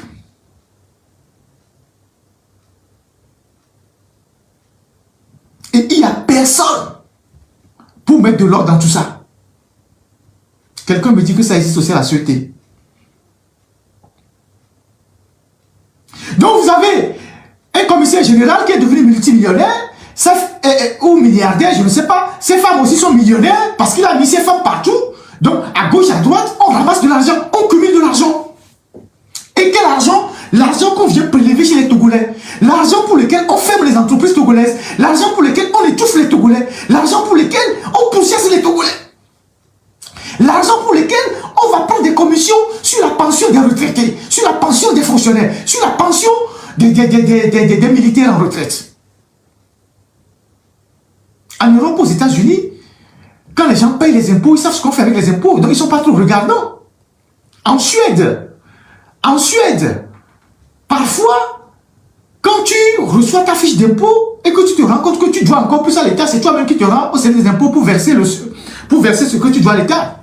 Et il n'y a personne pour mettre de l'ordre dans tout ça. Quelqu'un me dit que ça existe aussi à la sûreté. Donc vous avez un commissaire général qui est devenu multimillionnaire, ou milliardaire, je ne sais pas. Ces femmes aussi sont millionnaires parce qu'il a mis ses femmes partout. Donc à gauche, à droite, on ramasse de l'argent, on cumule de l'argent. Et quel argent? L'argent qu'on vient prélever chez les Togolais. L'argent pour lequel on ferme les entreprises togolaises. L'argent pour lequel on étouffe les Togolais. L'argent pour lequel on pourchasse les Togolais. L'argent pour lequel on va prendre des commissions sur la pension des retraités, sur la pension des fonctionnaires, sur la pension des militaires en retraite. En Europe, aux États-Unis, quand les gens payent les impôts, ils savent ce qu'on fait avec les impôts. Donc ils ne sont pas trop regardants. En Suède, parfois, quand tu reçois ta fiche d'impôt et que tu te rends compte que tu dois encore plus à l'État, c'est toi-même qui te rends au service des impôts pour verser ce que tu dois à l'État.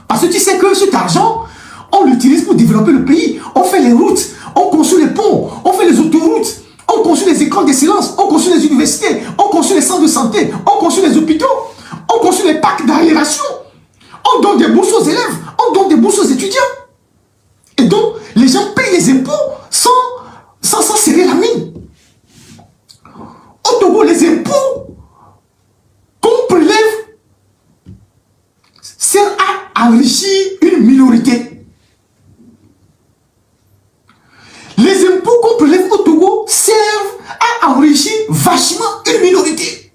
Parce que tu sais que cet argent, on l'utilise pour développer le pays. On fait les routes, on construit les ponts, on fait les autoroutes, on construit les écoles d'excellence, on construit les universités, on construit les centres de santé, on construit les hôpitaux, on construit les parcs. pacte d'aération. On donne des bourses aux élèves, on donne des bourses aux étudiants. Et donc, les gens payent les impôts sans serrer la mine. Au Togo, les impôts qu'on prélève servent à enrichir une minorité. Les impôts qu'on prélève au Togo servent à enrichir vachement une minorité.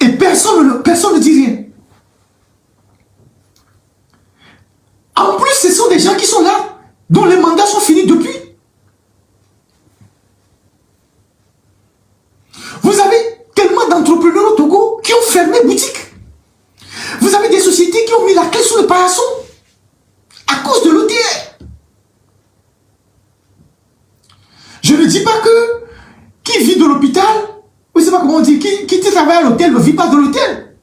Et personne ne dit rien. En plus, ce sont des gens qui sont là, dont les mandats sont finis depuis. Vous avez tellement d'entrepreneurs au Togo qui ont fermé boutique. Vous avez des sociétés qui ont mis la clé sous le paillasson à cause de l'OTR. Je ne dis pas que qui vit de l'hôpital, vous ne savez pas comment on dit, qui travaille à l'hôtel ne vit pas de l'hôtel.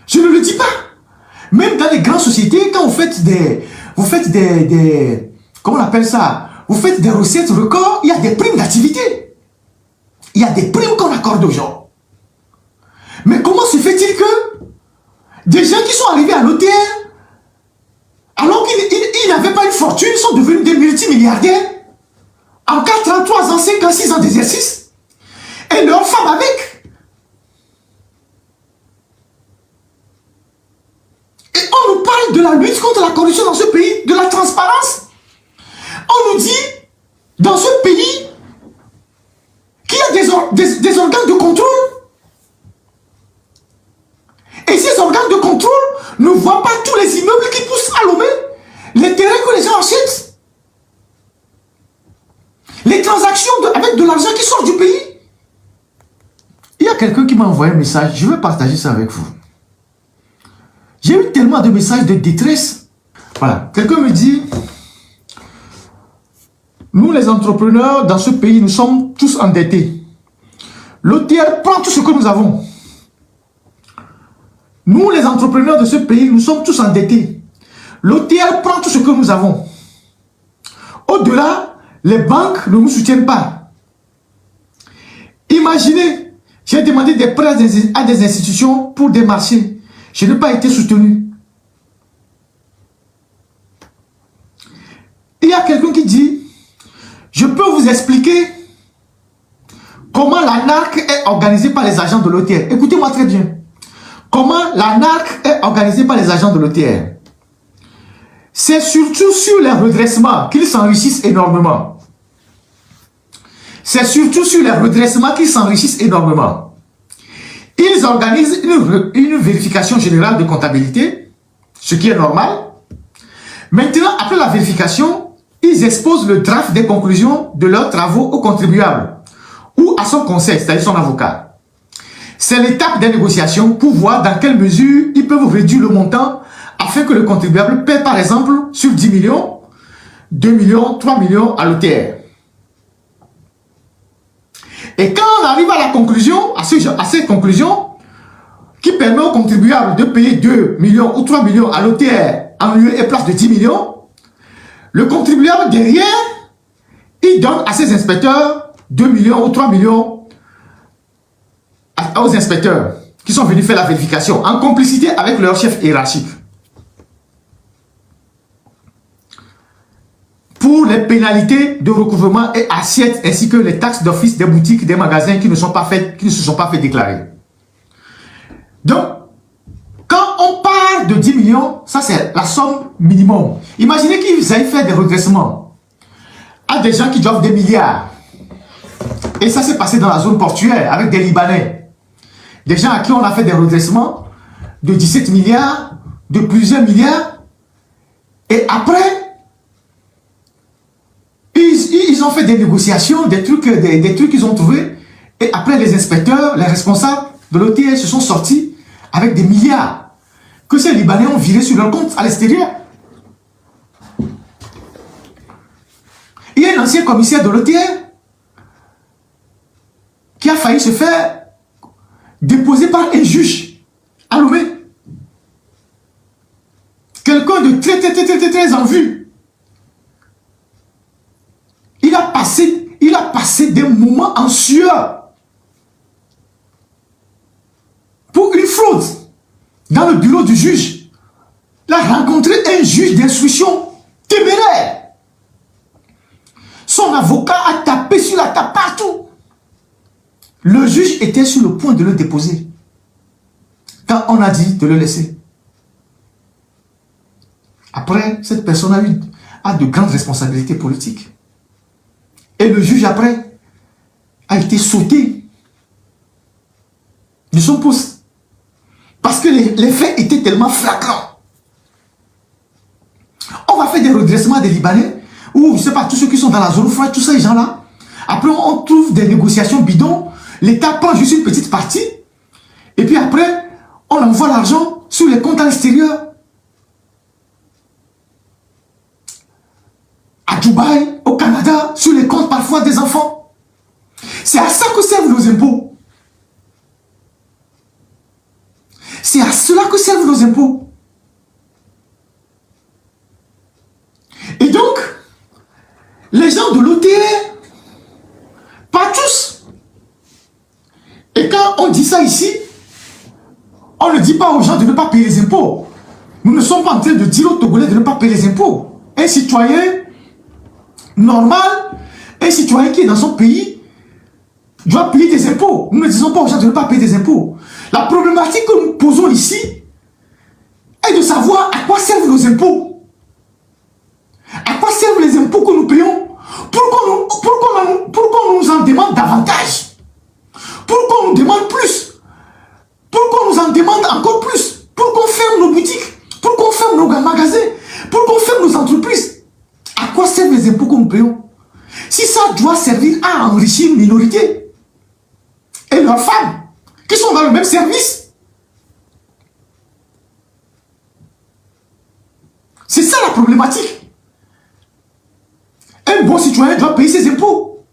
Je ne le dis pas. Même dans les grandes sociétés, quand vous faites des comment on appelle ça? Vous faites des recettes records, il y a des primes d'activité. Il y a des primes qu'on accorde aux gens. Mais comment se fait-il que des gens qui sont arrivés à l'OTR, alors qu'ils n'avaient pas une fortune, sont devenus des multimilliardaires en 4 ans, 3 ans, 5 ans, 6 ans d'exercice, et leurs femmes avec. Et on nous parle de la lutte contre la corruption dans ce pays, de la transparence. On nous dit, dans ce pays, qu'il y a des organes de contrôle. Et ces organes de contrôle ne voient pas tous les immeubles qui poussent à Lomé, les terrains que les gens achètent, les transactions avec de l'argent qui sort du pays. Il y a quelqu'un qui m'a envoyé un message, je vais partager ça avec vous. J'ai eu tellement de messages de détresse. Voilà, quelqu'un me dit, nous les entrepreneurs dans ce pays, nous sommes tous endettés. L'OTR prend tout ce que nous avons. Nous les entrepreneurs de ce pays, nous sommes tous endettés. L'OTR prend tout ce que nous avons. Au-delà, les banques ne nous soutiennent pas. Imaginez, j'ai demandé des prêts à des institutions pour des marchés. Je n'ai pas été soutenu. Il y a quelqu'un qui dit, je peux vous expliquer comment la NARC est organisée par les agents de l'OTR. Écoutez-moi très bien. Comment la NARC est organisée par les agents de l'OTR. C'est surtout sur les redressements qu'ils s'enrichissent énormément. C'est surtout sur les redressements qu'ils s'enrichissent énormément. Ils organisent une vérification générale de comptabilité, ce qui est normal. Maintenant, après la vérification, ils exposent le draft des conclusions de leurs travaux au contribuable ou à son conseil, c'est-à-dire son avocat. C'est l'étape des négociations pour voir dans quelle mesure ils peuvent réduire le montant afin que le contribuable paie par exemple sur 10 millions, 2 millions, 3 millions à l'OTR. Et quand on arrive à la conclusion, à cette conclusion, qui permet au contribuable de payer 2 millions ou 3 millions à l'OTR en lieu et place de 10 millions, le contribuable derrière, il donne à ses inspecteurs 2 millions ou 3 millions aux inspecteurs qui sont venus faire la vérification en complicité avec leur chef hiérarchique. Pour les pénalités de recouvrement et assiettes ainsi que les taxes d'office des boutiques, des magasins qui ne se sont pas fait déclarer. Donc, quand on parle de 10 millions, ça c'est la somme minimum. Imaginez qu'ils aillent faire des redressements à des gens qui doivent des milliards. Et ça s'est passé dans la zone portuaire avec des Libanais. Des gens à qui on a fait des redressements de 17 milliards, de plusieurs milliards. Et après, ils ont fait des négociations, des trucs qu'ils ont trouvés. Et après, les inspecteurs, les responsables de l'OTR se sont sortis avec des milliards que ces Libanais ont virés sur leur compte à l'extérieur. Il y a un ancien commissaire de l'OTR qui a failli se faire déposer par un juge à Lomé. Quelqu'un de très en vue. Il a passé des moments en sueur. dans le bureau du juge. Il a rencontré un juge d'instruction téméraire. Son avocat a tapé sur la table partout. Le juge était sur le point de le déposer. Quand on a dit de le laisser. Après, cette personne a de grandes responsabilités politiques. Et le juge, après, a été sauté de son poste. Parce que les faits étaient tellement flagrants. On va faire des redressements des Libanais, ou je ne sais pas, tous ceux qui sont dans la zone froide, tous ces gens-là. Après, on trouve des négociations bidons. L'État prend juste une petite partie. Et puis après, on envoie l'argent sur les comptes à l'extérieur. À Dubaï, au Canada, sur les comptes parfois des enfants. C'est à ça que servent nos impôts. C'est à cela que servent nos impôts. Et donc, les gens de l'OTR, pas tous. Et quand on dit ça ici, on ne dit pas aux gens de ne pas payer les impôts. Nous ne sommes pas en train de dire aux Togolais de ne pas payer les impôts. Un citoyen normal, un citoyen qui est dans son pays, doit payer des impôts. Nous ne disons pas aux gens de ne pas payer des impôts. La problématique que nous posons ici est de savoir à quoi servent nos impôts. À quoi servent les impôts que nous payons? Pourquoi on nous en demande davantage? Pourquoi on nous demande plus? Pourquoi on nous en demande encore plus? Pourquoi on ferme nos boutiques? Pourquoi on ferme nos magasins? Pourquoi on ferme nos entreprises? À quoi servent les impôts que nous payons? Si ça doit servir à enrichir une minorité et leurs femmes qui sont dans le même service, c'est ça la problématique. Un bon citoyen doit payer ses impôts.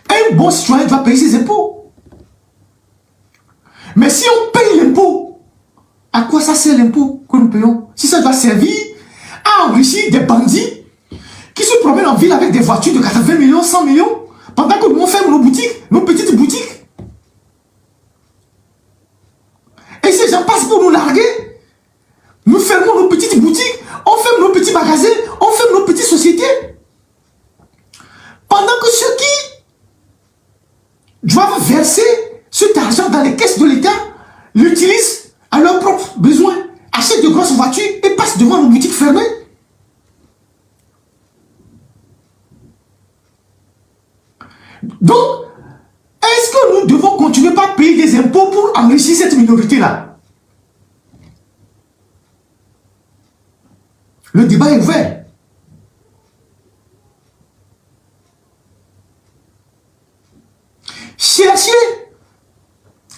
Un bon citoyen doit payer ses impôts. Mais si on paye l'impôt, à quoi ça sert l'impôt que nous payons? Si ça doit servir à enrichir des bandits qui se promènent en ville avec des voitures de 80 millions, 100 millions, pendant que nous on ferme nos boutiques, nos petites boutiques. Et ces gens passent pour nous larguer. Nous fermons nos petites boutiques, on ferme nos petits magasins, on ferme nos petites sociétés. Pendant que ceux qui doivent verser cet argent dans les caisses de l'État l'utilisent à leurs propres besoins, achètent de grosses voitures et passent devant nos boutiques fermées. Donc, est-ce que nous devons continuer par payer des impôts pour enrichir cette minorité-là? Le débat est ouvert.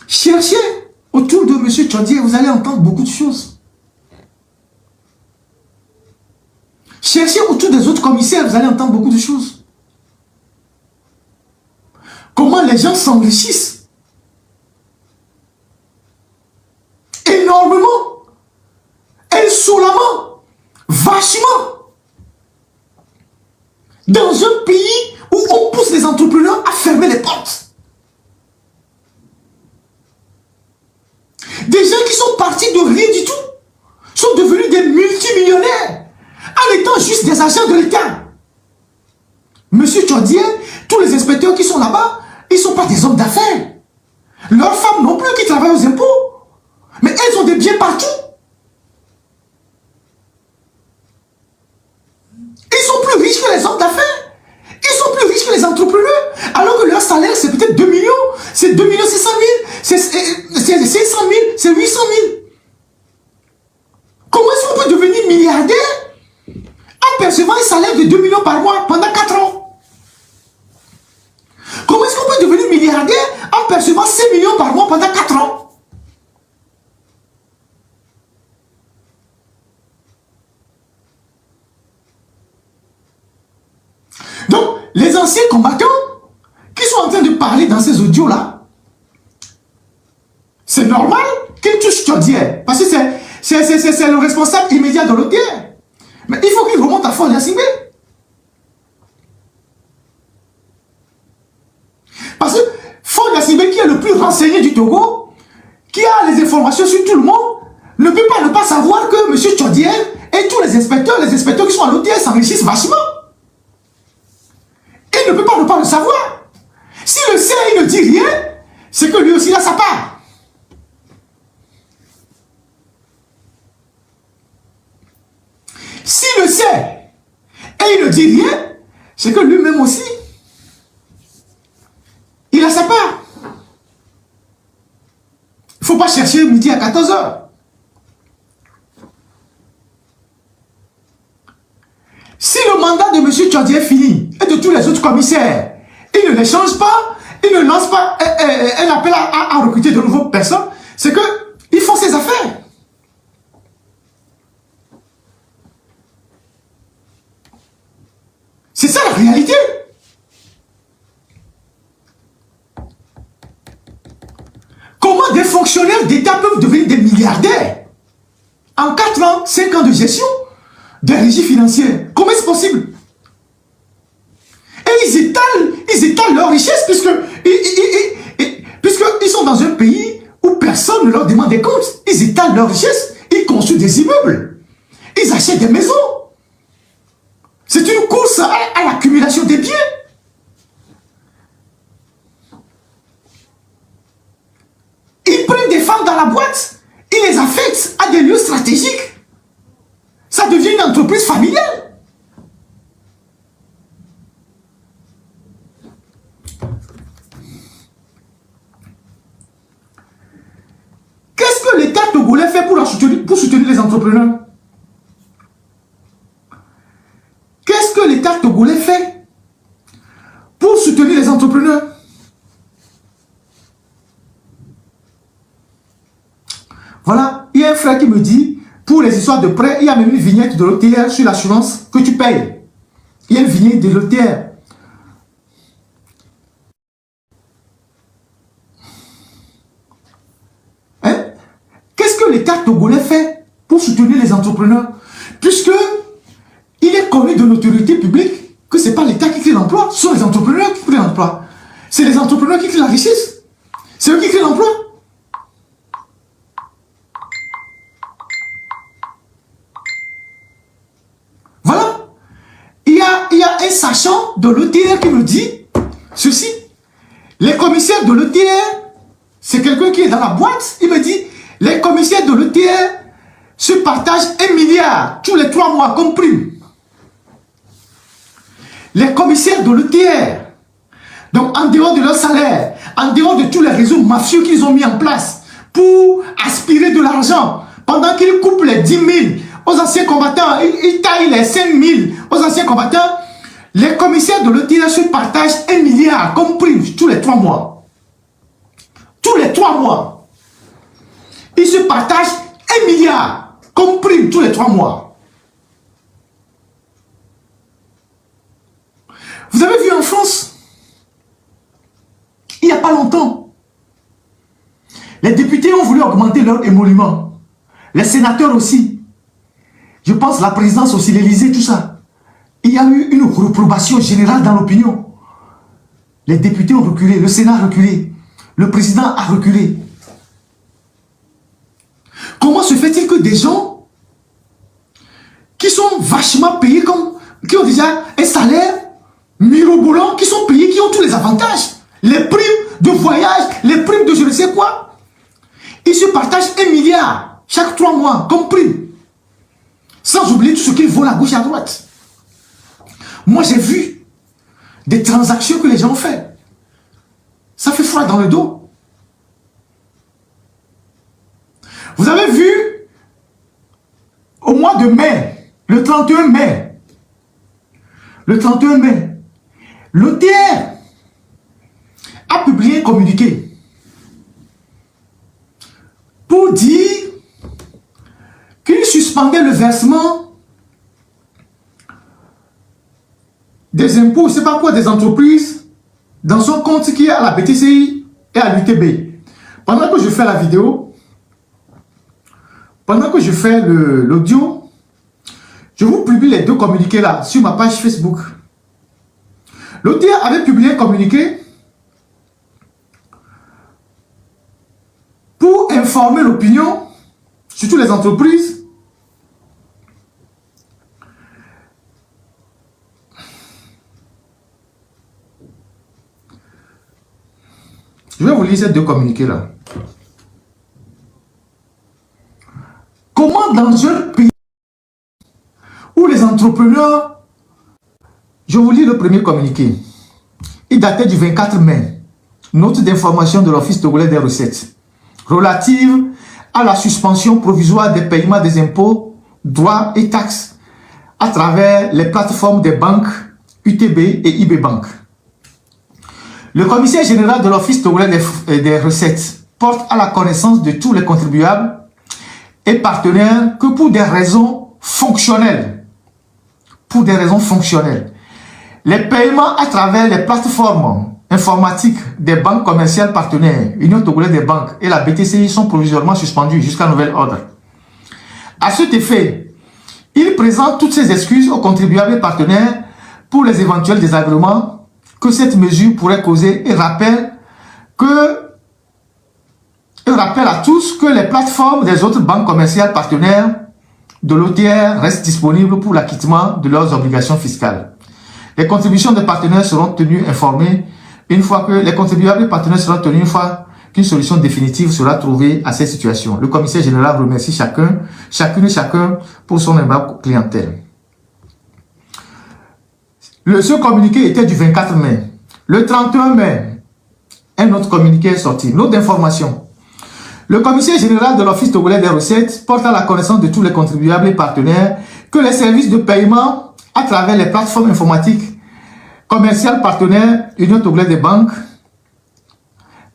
Cherchez autour de M. Tchondier, vous allez entendre beaucoup de choses. Cherchez autour des autres commissaires, vous allez entendre beaucoup de choses. Comment les gens s'enrichissent énormément, insolemment, vachement, dans un pays où on pousse les entrepreneurs à fermer les portes. Des gens qui sont partis de rien du tout sont devenus des multimillionnaires en étant juste des agents de l'État. Monsieur Tchondier, tous les inspecteurs qui sont là-bas, ils ne sont pas des hommes d'affaires. Leurs femmes non plus qui travaillent aux impôts. Mais elles ont des biens partout. Ils sont plus riches que les hommes d'affaires. Ils sont plus riches que les entrepreneurs. Alors que leur salaire, c'est peut-être 2 millions. C'est 2 600 000. C'est 500 000. C'est 800 000. Comment est-ce qu'on peut devenir milliardaire en percevant un salaire de 2 millions par mois pendant 4 ans? Comment est-ce qu'on peut devenir milliardaire en percevant 5 millions par mois pendant 4 ans? Donc, les anciens combattants qui sont en train de parler dans ces audios-là, c'est normal qu'ils touchent Tchondier, parce que c'est le responsable immédiat de l'OTR. Mais il faut qu'il remonte à Faure Gnassingbé. Parce que Faure Gnassingbé, qui est le plus renseigné du Togo, qui a les informations sur tout le monde, ne peut pas ne pas savoir que M. Tchodiel et tous les inspecteurs qui sont à l'OTS s'enrichissent vachement. Il ne peut pas ne pas le savoir. Si le sait et il ne dit rien, c'est que lui aussi il a sa part. S'il le sait et il ne dit rien, c'est que lui-même aussi, il a sa part. Il ne faut pas chercher midi à 14 h. Si le mandat de M. Tchodiel est fini et de tous les autres commissaires, il ne les change pas, il ne lance pas un appel à recruter de nouvelles personnes, c'est qu'ils font ses affaires. C'est ça la réalité. Comment des fonctionnaires d'État peuvent devenir des milliardaires en 4 ans, 5 ans de gestion des régies financières? Comment est-ce possible? Et ils étalent leur richesse puisqu'ils sont dans un pays où personne ne leur demande des comptes. Ils étalent leur richesse, ils construisent des immeubles, ils achètent des maisons. C'est une course à l'accumulation des biens. Ils prennent des femmes dans la boîte, ils les affectent à des lieux stratégiques. Ça devient une entreprise familiale. Qu'est-ce que l'État togolais fait pour soutenir les entrepreneurs? Qu'est-ce que l'État togolais fait pour soutenir les entrepreneurs? Voilà, il y a un frère qui me dit, pour les histoires de prêt, il y a même une vignette de l'OTR sur l'assurance que tu payes. Il y a une vignette de l'OTR. Hein? Qu'est-ce que l'État togolais fait pour soutenir les entrepreneurs? Puisque il est connu de l'autorité publique que ce n'est pas l'État qui crée l'emploi, ce sont les entrepreneurs qui créent l'emploi. C'est les entrepreneurs qui créent la richesse. C'est eux qui créent l'emploi. Voilà. Il y a un sachant de l'ETR qui me dit ceci. Les commissaires de l'ETR, c'est quelqu'un qui est dans la boîte, il me dit, les commissaires de l'ETR se partagent 1 milliard tous les 3 mois comme prime. Les commissaires de l'ETR, donc en dehors de leur salaire, en dehors de tous les réseaux mafieux qu'ils ont mis en place pour aspirer de l'argent, pendant qu'ils coupent les 10 000 aux anciens combattants, ils taillent les 5 000 aux anciens combattants, les commissaires de l'ETR se partagent 1 milliard comme prime tous les 3 mois. Tous les 3 mois. Ils se partagent 1 milliard comme prime tous les 3 mois. Vous avez vu en France, il n'y a pas longtemps, les députés ont voulu augmenter leur émolument. Les sénateurs aussi. Je pense la présidence aussi, l'Élysée, tout ça. Il y a eu une réprobation générale dans l'opinion. Les députés ont reculé, le Sénat a reculé, le président a reculé. Comment se fait-il que des gens qui sont vachement payés, qui ont déjà un salaire mirobolant, qui sont payés, qui ont tous les avantages, les primes de voyage, les primes de je ne sais quoi, ils se partagent 1 milliard chaque 3 mois comme prime, sans oublier tout ce qu'ils volent à gauche et à droite. Moi j'ai vu des transactions que les gens ont fait. Ça fait froid dans le dos. Vous avez vu au mois de mai, le 31 mai, l'OTR a publié un communiqué pour dire qu'il suspendait le versement des impôts, je ne sais pas quoi, des entreprises dans son compte qui est à la BTCI et à l'UTB. Pendant que je fais la vidéo, pendant que je fais l'audio, je vous publie les 2 communiqués là sur ma page Facebook. L'OTR avait publié un communiqué pour pour informer l'opinion, surtout les entreprises, je vais vous lire ces deux communiqués là. Comment dans un pays où les entrepreneurs, je vous lis le premier communiqué, il datait du 24 mai, note d'information de l'Office togolais des recettes, relative à la suspension provisoire des paiements des impôts, droits et taxes à travers les plateformes des banques UTB et IB Bank. Le commissaire général de l'Office togolais des recettes porte à la connaissance de tous les contribuables et partenaires que pour des raisons fonctionnelles, les paiements à travers les plateformes informatiques des banques commerciales partenaires, Union togolaise des banques et la BTCI sont provisoirement suspendus jusqu'à nouvel ordre. À cet effet, il présente toutes ses excuses aux contribuables et partenaires pour les éventuels désagréments que cette mesure pourrait causer et rappelle à tous que les plateformes des autres banques commerciales partenaires de l'OTR restent disponibles pour l'acquittement de leurs obligations fiscales. Les contributions des partenaires seront tenues informées une fois que les contribuables et partenaires seront tenus une fois qu'une solution définitive sera trouvée à cette situation. Le commissaire général remercie chacun pour son aimable clientèle. Ce communiqué était du 24 mai. Le 31 mai, un autre communiqué est sorti. Note d'information. Le commissaire général de l'Office togolais des recettes porte à la connaissance de tous les contribuables et partenaires que les services de paiement à travers les plateformes informatiques commerciales partenaires, Union togolaise des banques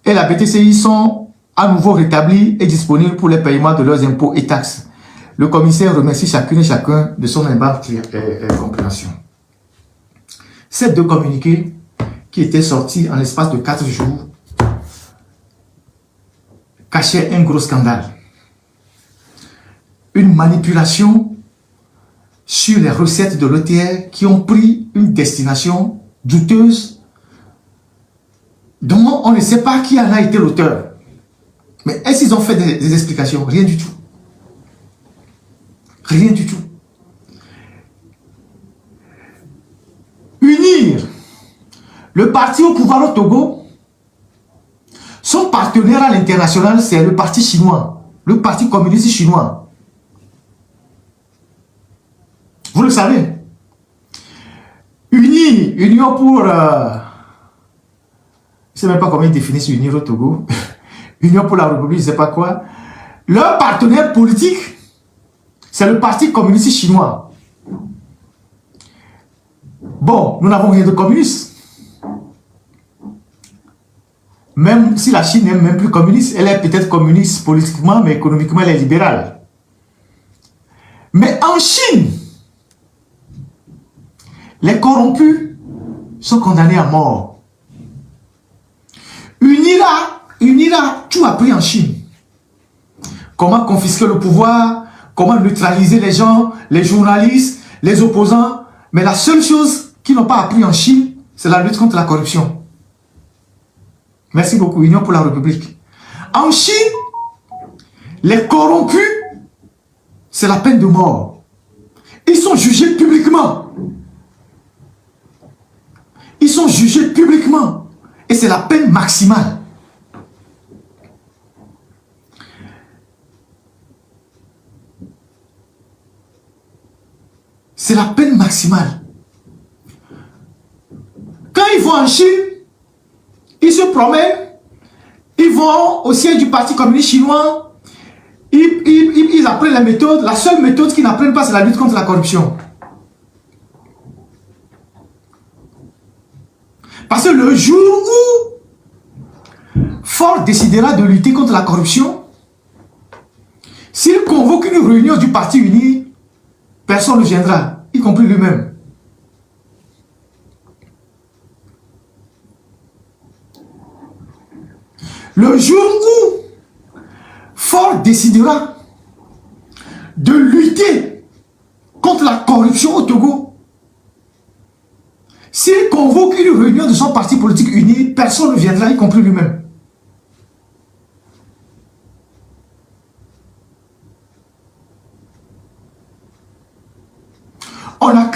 et la BTCI sont à nouveau rétablis et disponibles pour les paiements de leurs impôts et taxes. Le commissaire remercie chacune et chacun de son aimable compréhension. Ces deux communiqués qui étaient sortis en l'espace de 4 jours cachaient un gros scandale. Une manipulation sur les recettes de l'ETR qui ont pris une destination douteuse dont on ne sait pas qui en a été l'auteur. Mais est-ce qu'ils ont fait des explications? Rien du tout. Rien du tout. Unir le parti au pouvoir au Togo, son partenaire à l'international, c'est le parti chinois, le parti communiste chinois. Vous le savez. Union pour... je ne sais même pas comment ils définissent unir au Togo. Union pour la République, je ne sais pas quoi. Leur partenaire politique, c'est le parti communiste chinois. Bon, nous n'avons rien de communiste. Même si la Chine n'est même plus communiste, elle est peut-être communiste politiquement, mais économiquement, elle est libérale. Mais en Chine, les corrompus sont condamnés à mort. UNIRA, tout appris en Chine. Comment confisquer le pouvoir, comment neutraliser les gens, les journalistes, les opposants. Mais la seule chose qu'ils n'ont pas appris en Chine, c'est la lutte contre la corruption. Merci beaucoup, Union pour la République. En Chine, les corrompus, c'est la peine de mort. Ils sont jugés publiquement. Ils sont jugés publiquement. Et c'est la peine maximale. C'est la peine maximale. Quand ils vont en Chine, ils se promènent, ils vont au siège du Parti communiste chinois, ils apprennent la méthode. La seule méthode qu'ils n'apprennent pas, c'est la lutte contre la corruption. Parce que le jour où Ford décidera de lutter contre la corruption, s'il convoque une réunion du Parti uni, personne ne viendra, y compris lui-même. Le jour où Ford décidera de lutter contre la corruption au Togo, s'il convoque une réunion de son parti politique uni, personne ne viendra, y compris lui-même.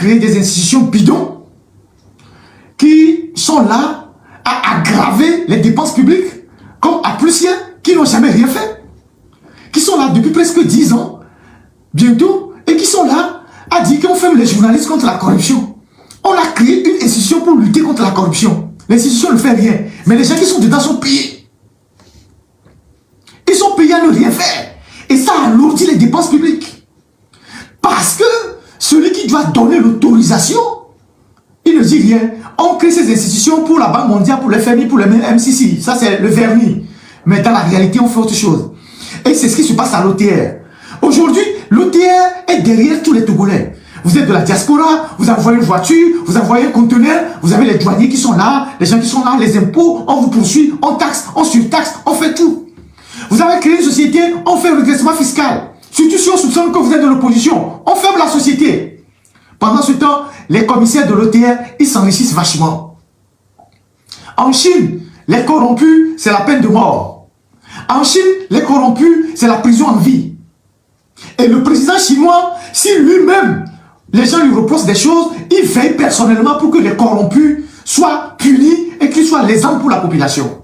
créé des institutions bidons qui sont là à aggraver les dépenses publiques, comme à plusieurs qui n'ont jamais rien fait, qui sont là depuis presque 10 ans, bientôt, et qui sont là à dire qu'on ferme les journalistes contre la corruption. On a créé une institution pour lutter contre la corruption. L'institution ne fait rien, mais les gens qui sont dedans sont payés. Ils sont payés à ne rien faire. Et ça alourdit les dépenses publiques. Parce que celui qui doit donner l'autorisation, il ne dit rien. On crée ces institutions pour la Banque mondiale, pour le FMI, pour le MCC. Ça, c'est le vernis. Mais dans la réalité, on fait autre chose. Et c'est ce qui se passe à l'OTR. Aujourd'hui, l'OTR est derrière tous les Togolais. Vous êtes de la diaspora, vous envoyez une voiture, vous envoyez un conteneur, vous avez les douaniers qui sont là, les gens qui sont là, les impôts, on vous poursuit, on taxe, on surtaxe, on fait tout. Vous avez créé une société, on fait un redressement fiscal. Surtout si on soupçonne que vous êtes de l'opposition, on ferme la société. Pendant ce temps, les commissaires de l'OTR, ils s'enrichissent vachement. En Chine, les corrompus, c'est la peine de mort. En Chine, les corrompus, c'est la prison en vie. Et le président chinois, si lui-même, les gens lui reprochent des choses, il veille personnellement pour que les corrompus soient punis et qu'ils soient l'exemple pour la population.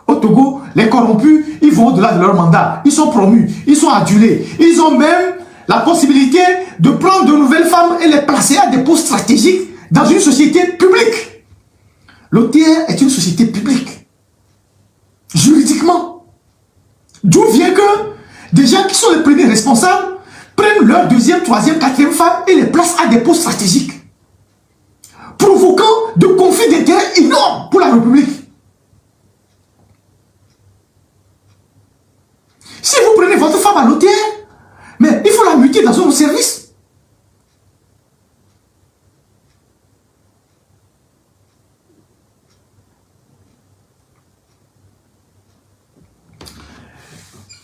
Au Togo, les corrompus, ils vont au-delà de leur mandat. Ils sont promus, ils sont adulés. Ils ont même la possibilité de prendre de nouvelles femmes et les placer à des postes stratégiques dans une société publique. L'OTR est une société publique. Juridiquement. D'où vient que des gens qui sont les premiers responsables prennent leur deuxième, troisième, quatrième femme et les placent à des postes stratégiques, provoquant de conflits d'intérêts énormes pour la République. Si vous prenez votre femme à l'OTR, mais il faut la muter dans un service.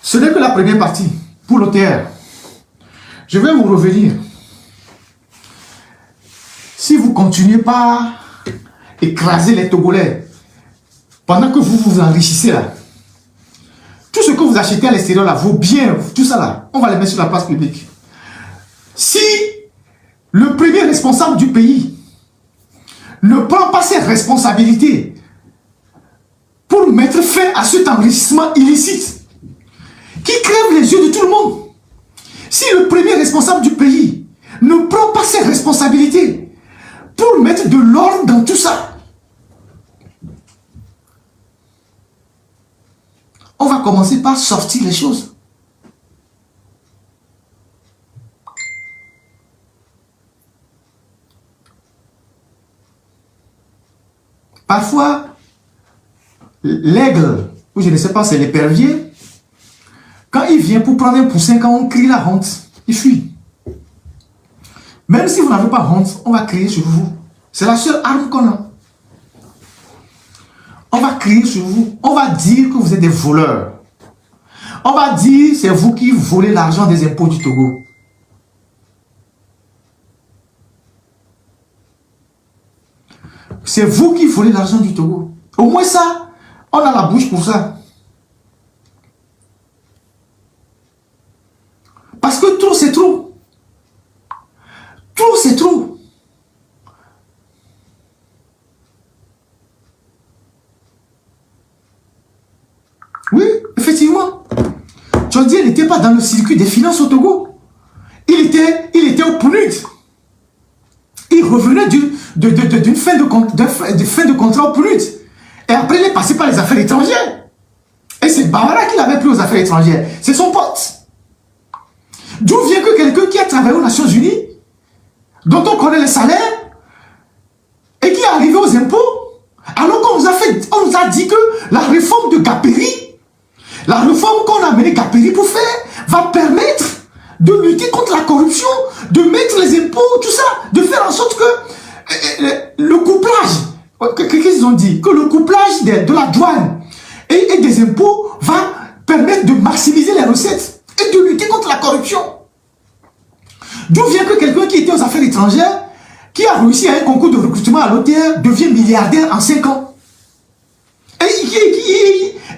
Ce n'est que la première partie pour l'OTR. Je vais vous revenir. Si vous continuez par écraser les Togolais, pendant que vous vous enrichissez là, tout ce que vous achetez à l'extérieur là, vos biens, tout ça là, on va les mettre sur la place publique. Si le premier responsable du pays ne prend pas ses responsabilités pour mettre fin à cet enrichissement illicite qui crève les yeux de tout le monde, si le premier responsable du pays ne prend pas ses responsabilités pour mettre de l'ordre dans tout ça, on va commencer par sortir les choses. Parfois, l'aigle, ou je ne sais pas, c'est l'épervier, quand il vient pour prendre un poussin, quand on crie la honte, il fuit. Même si vous n'avez pas honte, on va crier sur vous. C'est la seule arme qu'on a. On va crier sur vous. On va dire que vous êtes des voleurs. On va dire c'est vous qui volez l'argent des impôts du Togo. C'est vous qui volez l'argent du Togo. Au moins ça, on a la bouche pour ça. Parce que trop, c'est trop. Trop, c'est trop. Oui, effectivement. Tchondie n'était pas dans le circuit des finances au Togo. Il était au PNUD. Il revenait d'une fin de contrat au PNUD. Et après, il est passé par les affaires étrangères. Et c'est Bawara qui l'avait pris aux affaires étrangères. C'est son pote. D'où vient que quelqu'un qui a travaillé aux Nations Unies, dont on connaît les salaires, et qui est arrivé aux impôts, alors qu'on nous a dit que la réforme de Gaperi, la réforme qu'on a amenée Gaperi pour faire, va permettre de lutter contre la corruption, de mettre les impôts, tout ça, de faire en sorte que le couplage, qu'est-ce qu'ils ont dit? Que le couplage de la douane et des impôts va permettre de maximiser les recettes et de lutter contre la corruption. D'où vient que quelqu'un qui était aux affaires étrangères, qui a réussi à un concours de recrutement à l'OTR, devient milliardaire en 5 ans. Et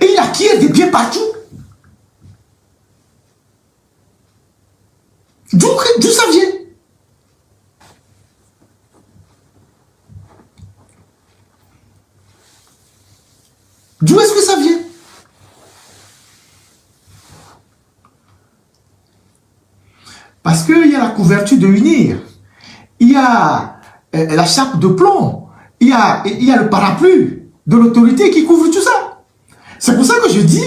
il acquiert des biens partout. D'où ça vient? D'où est-ce que ça vient? Parce qu'il y a la couverture de l'UNIR, il y a la chape de plomb, il y a le parapluie de l'autorité qui couvre tout ça. C'est pour ça que je dis,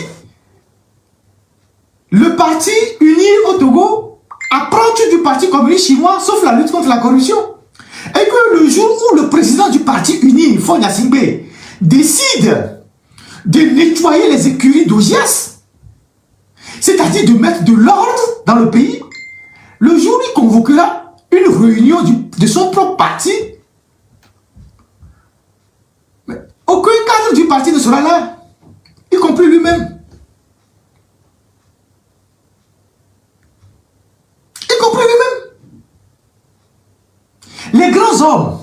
le parti UNIR au Togo apprend tout du parti communiste chinois, sauf la lutte contre la corruption. Et que le jour où le président du parti UNIR, Faure Gnassingbé, décide de nettoyer les écuries d'Ogias, c'est-à-dire de mettre de l'ordre dans le pays, le jour où il convoquera une réunion de son propre parti, mais aucun cadre du parti ne sera là, y compris lui-même. Y compris lui-même. Les grands hommes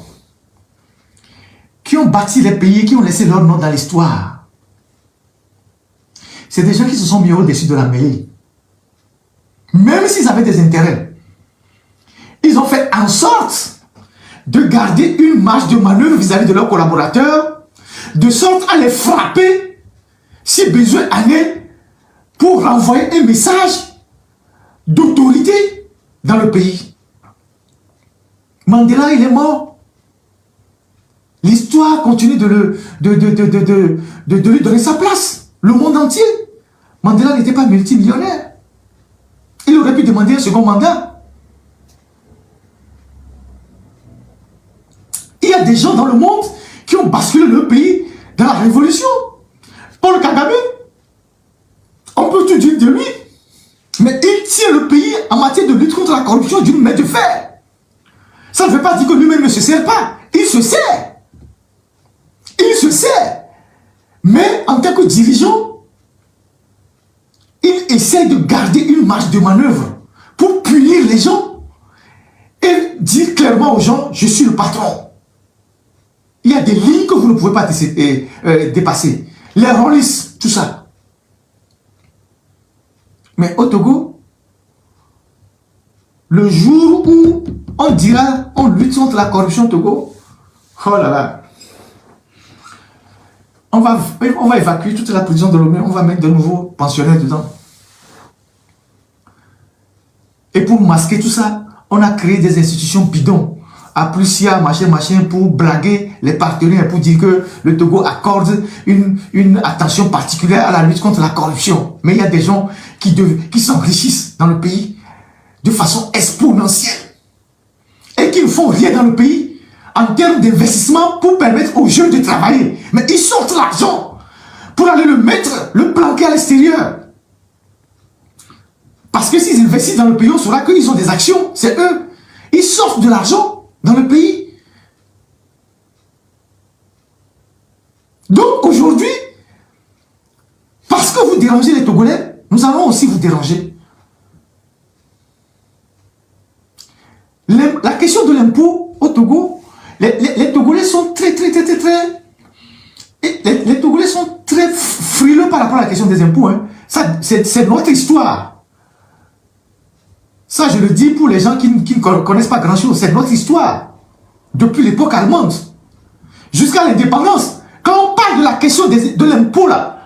qui ont bâti les pays, qui ont laissé leur nom dans l'histoire, c'est des gens qui se sont mis au-dessus de la mêlée. Même s'ils avaient des intérêts, ils ont fait en sorte de garder une marge de manœuvre vis-à-vis de leurs collaborateurs, de sorte à les frapper, si besoin en est, pour renvoyer un message d'autorité dans le pays. Mandela, il est mort. L'histoire continue de lui donner sa place. Le monde entier. Mandela n'était pas multimillionnaire. Il aurait pu demander un second mandat. Il y a des gens dans le monde qui ont basculé le pays dans la révolution. Paul Kagame, on peut tout dire de lui, mais il tient le pays en matière de lutte contre la corruption d'une main de fer. Ça ne veut pas dire que lui-même ne se sert pas. Il se sert. Il se sert. Mais en tant que dirigeant, il essaie de garder une marge de manœuvre pour punir les gens et dire clairement aux gens, je suis le patron. Il y a des lignes que vous ne pouvez pas dépasser. Les rôlistes, tout ça. Mais au Togo, le jour où on dira, on lutte contre la corruption au Togo, oh là là, on va évacuer toute la prison de Lomé, on va mettre de nouveaux pensionnaires dedans. Et pour masquer tout ça, on a créé des institutions bidons. Applusia, machin, pour blaguer les partenaires, pour dire que le Togo accorde une attention particulière à la lutte contre la corruption. Mais il y a des gens qui s'enrichissent dans le pays de façon exponentielle et qui ne font rien dans le pays en termes d'investissement pour permettre aux jeunes de travailler. Mais ils sortent l'argent pour aller le mettre, le planquer à l'extérieur. Parce que s'ils investissent dans le pays, on saura qu'ils ont des actions, c'est eux. Ils sortent de l'argent dans le pays. Donc aujourd'hui, parce que vous dérangez les Togolais, nous allons aussi vous déranger. La question de l'impôt au Togo, les Togolais sont les Togolais sont très frileux par rapport à la question des impôts. Hein. C'est notre histoire. Ça, je le dis pour les gens qui ne connaissent pas grand-chose. C'est notre histoire. Depuis l'époque allemande. Jusqu'à l'indépendance. Quand on parle de la question de l'impôt, là,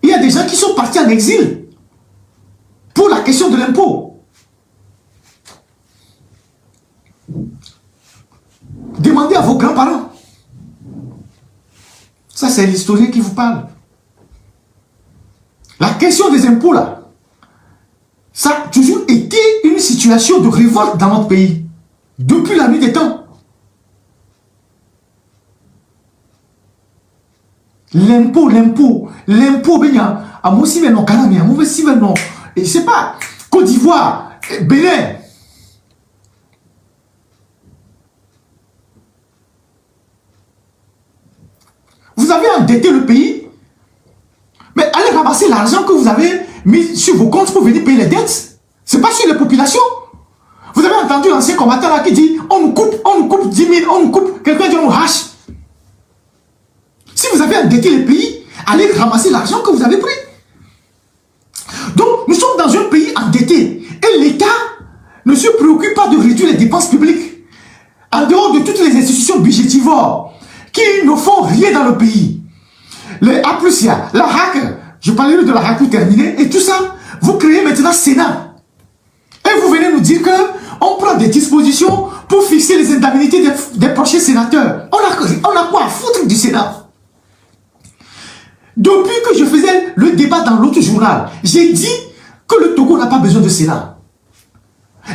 il y a des gens qui sont partis en exil pour la question de l'impôt. Demandez à vos grands-parents. Ça, c'est l'historien qui vous parle. La question des impôts, là, ça a toujours été une situation de révolte dans notre pays. Depuis la nuit des temps. L'impôt, à moi aussi, non, Kanami, à moi aussi, non. Et c'est pas Côte d'Ivoire, Bénin. Vous avez endetté le pays, mais allez ramasser l'argent que vous avez mis sur vos comptes pour venir payer les dettes. C'est pas sur les populations. Vous avez entendu l'ancien combattant là qui dit on nous coupe 10 000, on nous coupe, quelqu'un dit on nous hache. Si vous avez endetté le pays, allez ramasser l'argent que vous avez pris. Donc nous sommes dans un pays endetté et l'État ne se préoccupe pas de réduire les dépenses publiques. En dehors de toutes les institutions budgétivores qui ne font rien dans le pays. les A+, il y a la HAC, je parlais de la HAC pour terminer, et tout ça, vous créez maintenant Sénat. Et vous venez nous dire qu'on prend des dispositions pour fixer les indemnités des prochains sénateurs. On a quoi à foutre du Sénat? Depuis que je faisais le débat dans l'autre journal, j'ai dit que le Togo n'a pas besoin de Sénat.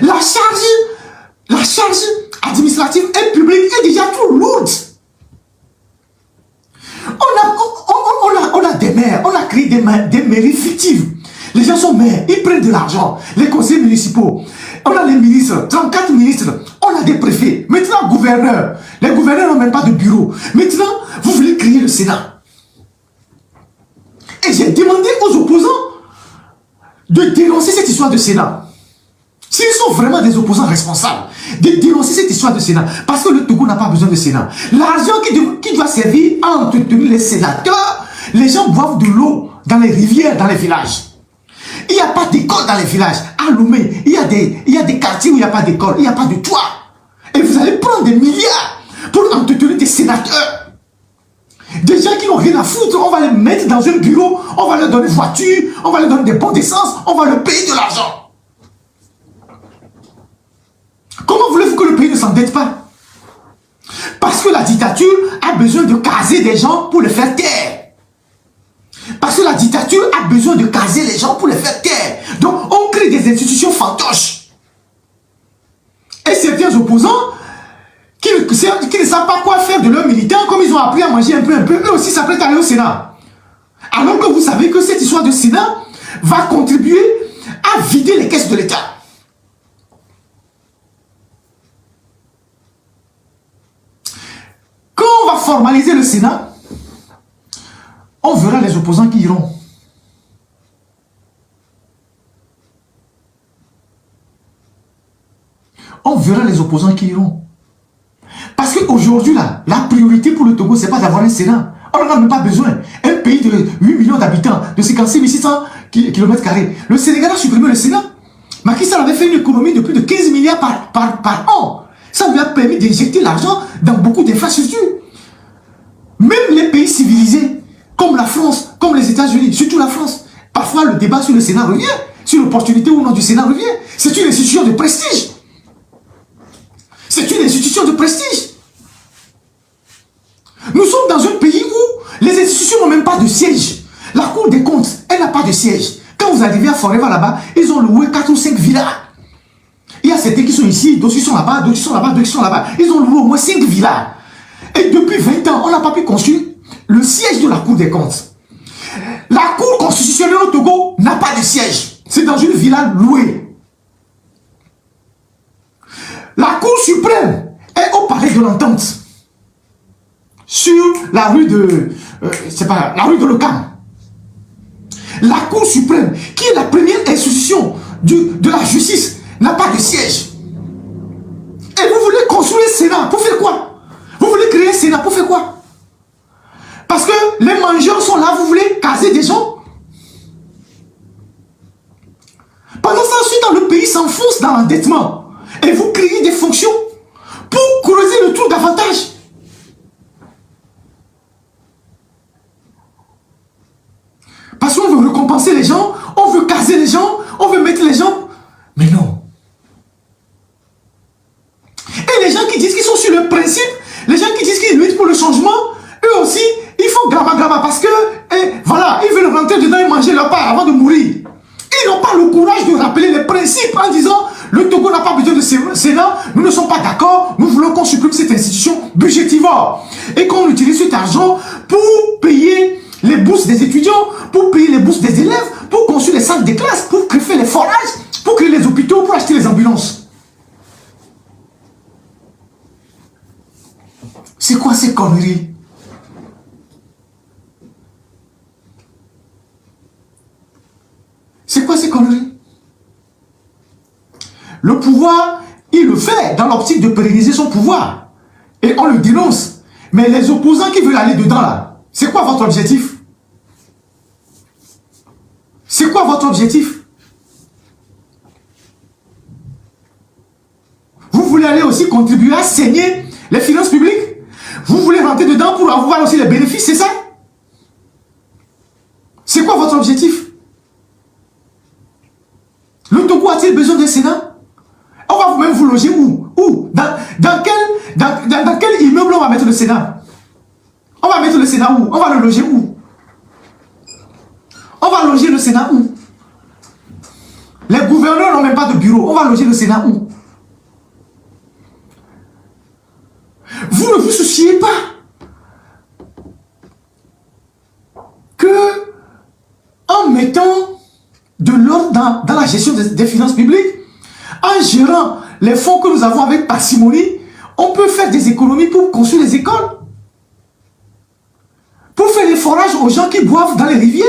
La charge administrative et publique est déjà trop lourde. On a des maires, on a créé des mairies fictives. Les gens sont maires, ils prennent de l'argent. Les conseils municipaux, on a les ministres, 34 ministres, on a des préfets. Maintenant, gouverneurs. Les gouverneurs n'ont même pas de bureau. Maintenant, vous voulez créer le Sénat. Et j'ai demandé aux opposants de dénoncer cette histoire de Sénat. S'ils sont vraiment des opposants responsables, de dénoncer cette histoire de Sénat. Parce que le Togo n'a pas besoin de Sénat. L'argent qui doit servir à entretenir les sénateurs, les gens boivent de l'eau dans les rivières, dans les villages. Il n'y a pas d'école dans les villages. À Lomé, il y a des quartiers où il n'y a pas d'école, il n'y a pas de toit. Et vous allez prendre des milliards pour entretenir des sénateurs. Des gens qui n'ont rien à foutre, on va les mettre dans un bureau, on va leur donner une voiture, on va leur donner des bons d'essence, on va leur payer de l'argent. Comment voulez-vous que le pays ne s'endette pas? Parce que la dictature a besoin de caser des gens pour les faire taire. Parce que la dictature a besoin de caser les gens pour les faire taire. Donc on crée des institutions fantoches. Et certains opposants qui ne savent pas quoi faire de leurs militants, comme ils ont appris à manger un peu, eux aussi s'apprêtent à aller au Sénat. Alors que vous savez que cette histoire de Sénat va contribuer à vider les caisses de l'État. Quand on va formaliser le Sénat, on verra les opposants qui iront. On verra les opposants qui iront. Parce qu'aujourd'hui, la priorité pour le Togo, ce n'est pas d'avoir un Sénat. On n'en a même pas besoin. Un pays de 8 millions d'habitants, de 56 600 km². Le Sénégal a supprimé le Sénat. Macky Sall avait fait une économie de plus de 15 milliards par an. Ça lui a permis d'injecter l'argent dans beaucoup d'infrastructures. Même les pays civilisés, comme la France, comme les États-Unis, surtout la France, parfois le débat sur le Sénat revient, sur l'opportunité ou non du Sénat revient. C'est une institution de prestige. C'est une institution de prestige. Nous sommes dans un pays où les institutions n'ont même pas de siège. La Cour des comptes, elle n'a pas de siège. Quand vous arrivez à Forever là-bas, ils ont loué 4 ou 5 villas. Il y a certains qui sont ici, d'autres qui sont là-bas, d'autres qui sont là-bas, d'autres qui sont là-bas. Ils ont loué au moins 5 villas. Et depuis 20 ans, on n'a pas pu construire le siège de la Cour des comptes. La Cour constitutionnelle au Togo n'a pas de siège. C'est dans une villa louée. La Cour suprême est au palais de l'Entente. Sur la rue de... la rue de Lekam. La Cour suprême, qui est la première institution de la justice, n'a pas de siège. Et vous voulez construire un Sénat pour faire quoi? Vous voulez créer un Sénat pour faire quoi? Parce que les mangeurs sont là, vous voulez caser des gens? Pendant ça, ensuite, dans le pays s'enfonce dans l'endettement. Et vous créez des fonctions pour creuser le trou davantage. Parce qu'on veut récompenser les gens, on veut caser les gens, on veut mettre les gens. Mais non. Et les gens qui disent qu'ils sont sur le principe, les gens qui disent qu'ils luttent pour le changement, eux aussi, ils font grama parce que, voilà, ils veulent rentrer dedans et manger leur part avant de mourir. Ils n'ont pas le courage de rappeler les principes en disant le Togo n'a pas besoin de Sénat, nous ne sommes pas d'accord, nous voulons qu'on supprime cette institution budgétivore et qu'on utilise cet argent pour payer les bourses des étudiants, pour payer les bourses des élèves, pour construire les salles de classe, pour faire les forages, pour créer les hôpitaux, pour acheter les ambulances. C'est quoi ces conneries? C'est quoi ces conneries? Le pouvoir, il le fait dans l'optique de pérenniser son pouvoir. Et on le dénonce. Mais les opposants qui veulent aller dedans là, c'est quoi votre objectif? C'est quoi votre objectif? Vous voulez aller aussi contribuer à saigner les finances publiques? Vous voulez rentrer dedans pour avoir aussi les bénéfices, c'est ça? C'est quoi votre objectif? Le Togo a-t-il besoin d'un Sénat? On va même vous loger où? Où? Dans quel immeuble on va mettre le Sénat? On va mettre le Sénat où? On va le loger où? On va loger le Sénat où? Les gouverneurs n'ont même pas de bureau. On va loger le Sénat où? Vous ne vous souciez pas que en mettant de l'ordre dans la gestion des finances publiques, en gérant les fonds que nous avons avec parcimonie, on peut faire des économies pour construire les écoles, pour faire les forages aux gens qui boivent dans les rivières,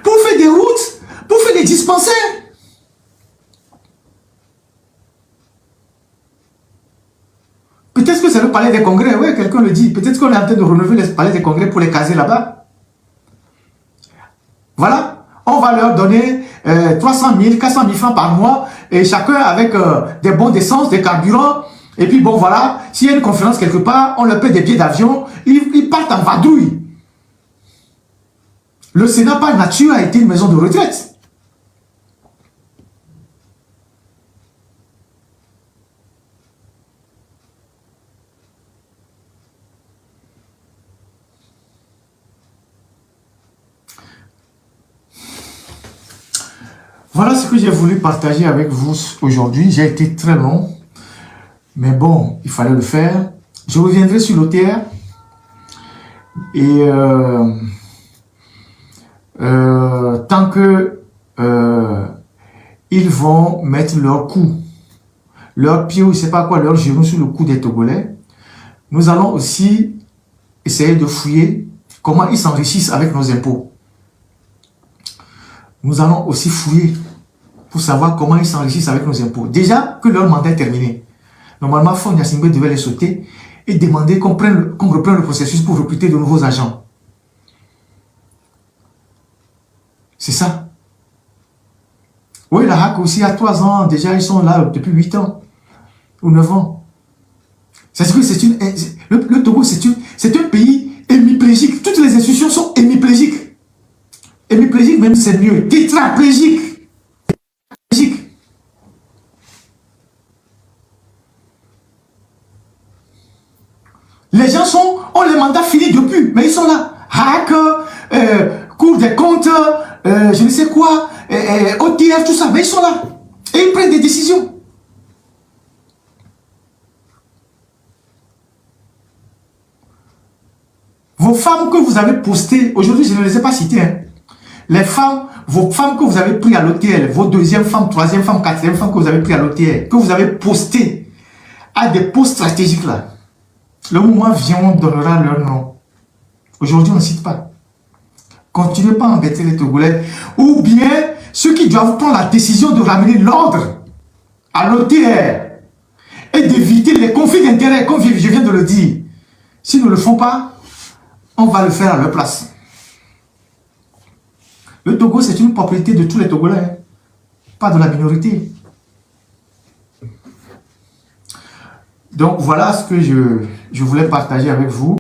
pour faire des routes, pour faire des dispensaires. Peut-être que c'est le palais des congrès, oui, quelqu'un le dit. Peut-être qu'on est en train de renouveler le palais des congrès pour les caser là-bas. Voilà, on va leur donner 300 000, 400 000 francs par mois, et chacun avec des bons d'essence, des carburants, et puis bon voilà, s'il y a une conférence quelque part, on leur paie des billets d'avion, ils partent en vadrouille. Le Sénat par nature a été une maison de retraite. Voilà ce que j'ai voulu partager avec vous aujourd'hui. J'ai été très long, mais bon, il fallait le faire. Je reviendrai sur l'OTR et tant que ils vont mettre leur cou, leur pied ou je ne sais pas quoi, leur genou sur le cou des Togolais, nous allons aussi essayer de fouiller comment ils s'enrichissent avec nos impôts. Nous allons aussi fouiller pour savoir comment ils s'enrichissent avec nos impôts. Déjà que leur mandat est terminé. Normalement, Faure Gnassingbé devait les sauter et demander qu'on reprenne le processus pour recruter de nouveaux agents. C'est ça. Oui, la HAC aussi, à 3 ans, déjà, ils sont là depuis 8 ans ou 9 ans. C'est que le Togo, c'est un pays hémiplégique. Toutes les institutions sont hémiplégiques. Hémiplégique, même c'est mieux. Tétraplégique. Les gens ont les mandats finis depuis, mais ils sont là. HAC, Cour des comptes, je ne sais quoi, OTF, tout ça, mais ils sont là. Et ils prennent des décisions. Vos femmes que vous avez postées, aujourd'hui je ne les ai pas citées, hein. Les femmes, vos femmes que vous avez pris à l'OTL, vos deuxième femmes, troisième femmes, quatrième femmes que vous avez pris à l'OTL, que vous avez postées à des postes stratégiques là. Le moment vient, on donnera leur nom. Aujourd'hui, on ne cite pas. Continuez pas à embêter les Togolais. Ou bien, ceux qui doivent prendre la décision de ramener l'ordre à l'OTR et d'éviter les conflits d'intérêts, comme je viens de le dire. S'ils ne le font pas, on va le faire à leur place. Le Togo, c'est une propriété de tous les Togolais, hein, pas de la minorité. Donc, voilà ce que je voulais partager avec vous.